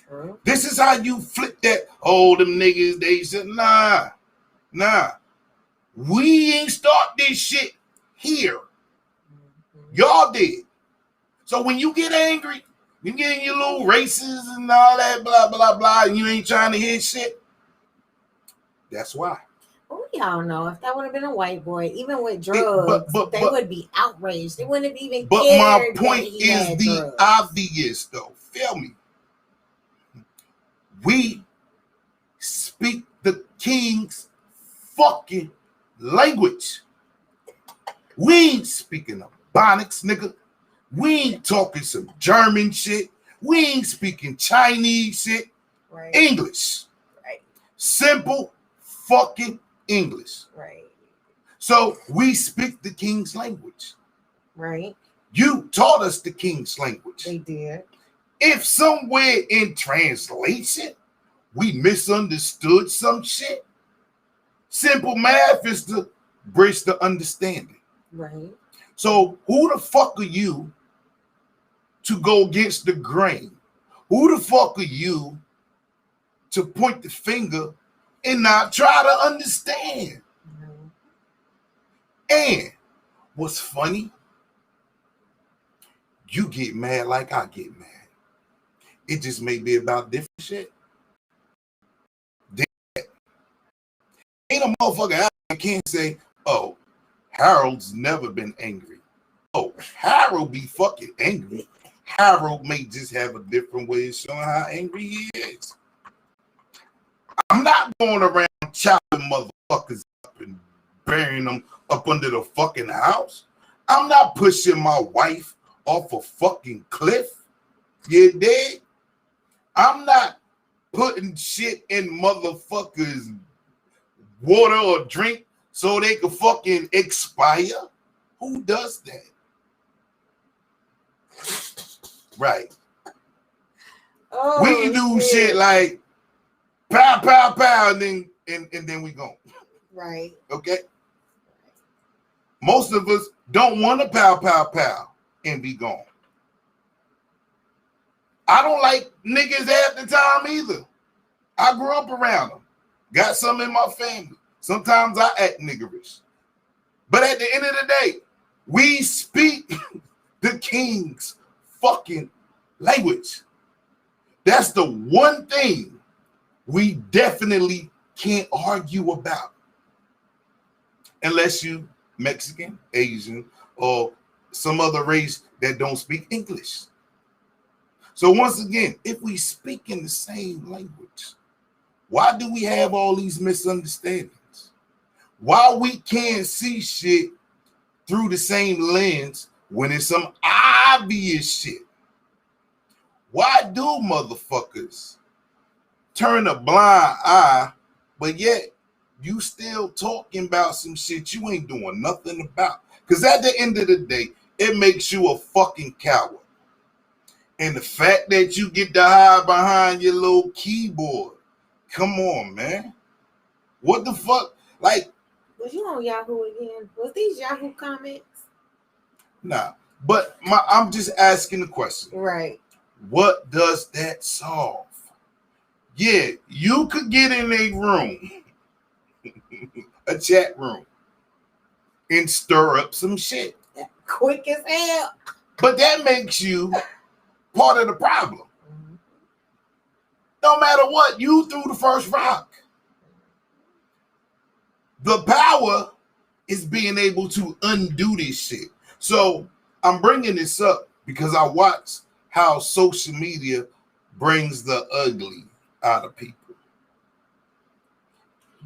True. This is how you flip that. Oh, them niggas, they said, nah. We ain't start this shit here. Y'all did. So when you get angry, you get your little races and all that, blah, blah, blah, and you ain't trying to hear shit. That's why. Well, we all know if that would have been a white boy, even with drugs, they would be outraged. They wouldn't have even But cared. My point is the drugs. Obvious, though. Feel me. We speak the king's fucking language. We ain't speaking Ebonics, nigga. We ain't talking some German shit. We ain't speaking Chinese shit. Right. English. Right. Simple fucking English. Right. So we speak the king's language. Right. You taught us the king's language. They did. If somewhere in translation we misunderstood some shit, simple math is to bridge the understanding. Right. So who the fuck are you to go against the grain? Who the fuck are you to point the finger and not try to understand? Mm-hmm. And what's funny, you get mad like I get mad. It just may be about different shit. Ain't a motherfucker out there can't say, oh, Harold's never been angry. Oh, Harold be fucking angry. Harold may just have a different way of showing how angry he is. I'm not going around chopping motherfuckers up and burying them up under the fucking house. I'm not pushing my wife off a fucking cliff. You dig? I'm not putting shit in motherfuckers' water or drink so they can fucking expire. Who does that? Right. Oh, We can do shit like pow, pow, pow, and then we go. Right. Okay. Most of us don't want to pow, pow, pow and be gone. I don't like niggas half the time either. I grew up around them. Got some in my family. Sometimes I act niggerish. But at the end of the day, we speak the king's fucking language. That's the one thing we definitely can't argue about. Unless you Mexican, Asian, or some other race that don't speak English. So once again, if we speak in the same language, why do we have all these misunderstandings? Why we can't see shit through the same lens when it's some obvious shit? Why do motherfuckers turn a blind eye, but yet you still talking about some shit you ain't doing nothing about? Because at the end of the day, it makes you a fucking coward. And the fact that you get to hide behind your little keyboard, come on, man. What the fuck? Like, was you on Yahoo again? Was these Yahoo comments? Nah, but I'm just asking the question. Right. What does that solve? Yeah, you could get in a room, a chat room, and stir up some shit. Quick as hell. But that makes you part of the problem. No matter what, you threw the first rock. The power is being able to undo this shit. So I'm bringing this up because I watch how social media brings the ugly out of people.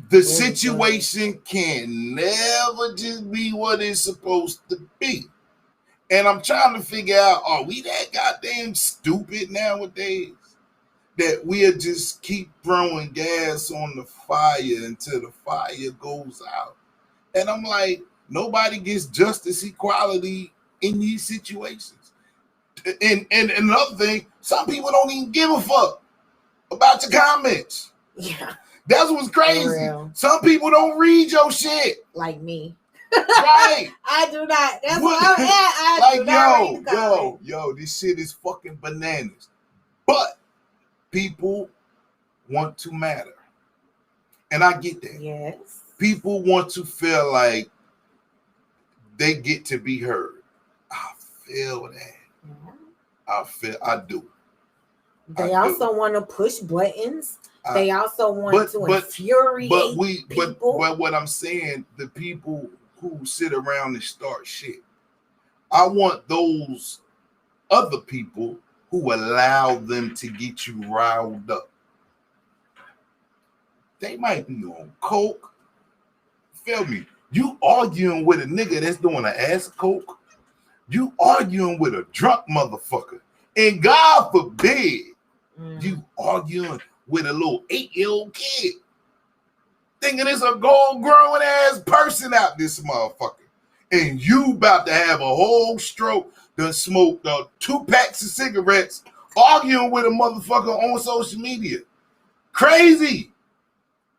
The situation can never just be what it's supposed to be. And I'm trying to figure out, are we that goddamn stupid nowadays that we'll just keep throwing gas on the fire until the fire goes out? And I'm like, nobody gets justice, equality in these situations. And another thing, some people don't even give a fuck about your comments. Yeah. That's what's crazy. Some people don't read your shit. Like me. Right. I do not. That's what I'm at. I do not read the comments. Yo, this shit is fucking bananas. But people want to matter. And I get that. Yes. People want to feel like they get to be heard. I feel that. I do. They also want to push buttons. They also want to infuriate people. But what I'm saying, the people who sit around and start shit, I want those other people who allow them to get you riled up. They might be on coke. Feel me? You arguing with a nigga that's doing an ass coke. You arguing with a drunk motherfucker. And God forbid you arguing with a little 8-year-old kid. Thinking it's a gold-growing ass person out this motherfucker. And you about to have a whole stroke, done smoked 2 packs of cigarettes, arguing with a motherfucker on social media. Crazy.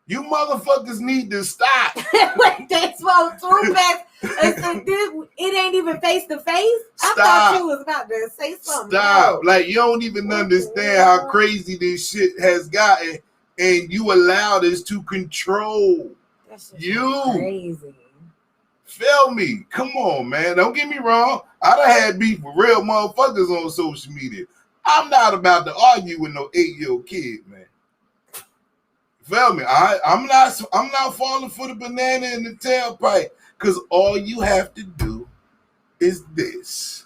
You motherfuckers need to stop. They smoked 2 packs. It ain't even face to face. I thought you was about to say something. Stop. No. Like, you don't even understand how crazy this shit has gotten, and you allow this to control you. Crazy. Feel me? Come on, man. Don't get me wrong. I done had beef with real motherfuckers on social media. I'm not about to argue with no 8-year-old kid, man. Feel me? I'm not falling for the banana in the tailpipe, because all you have to do is this.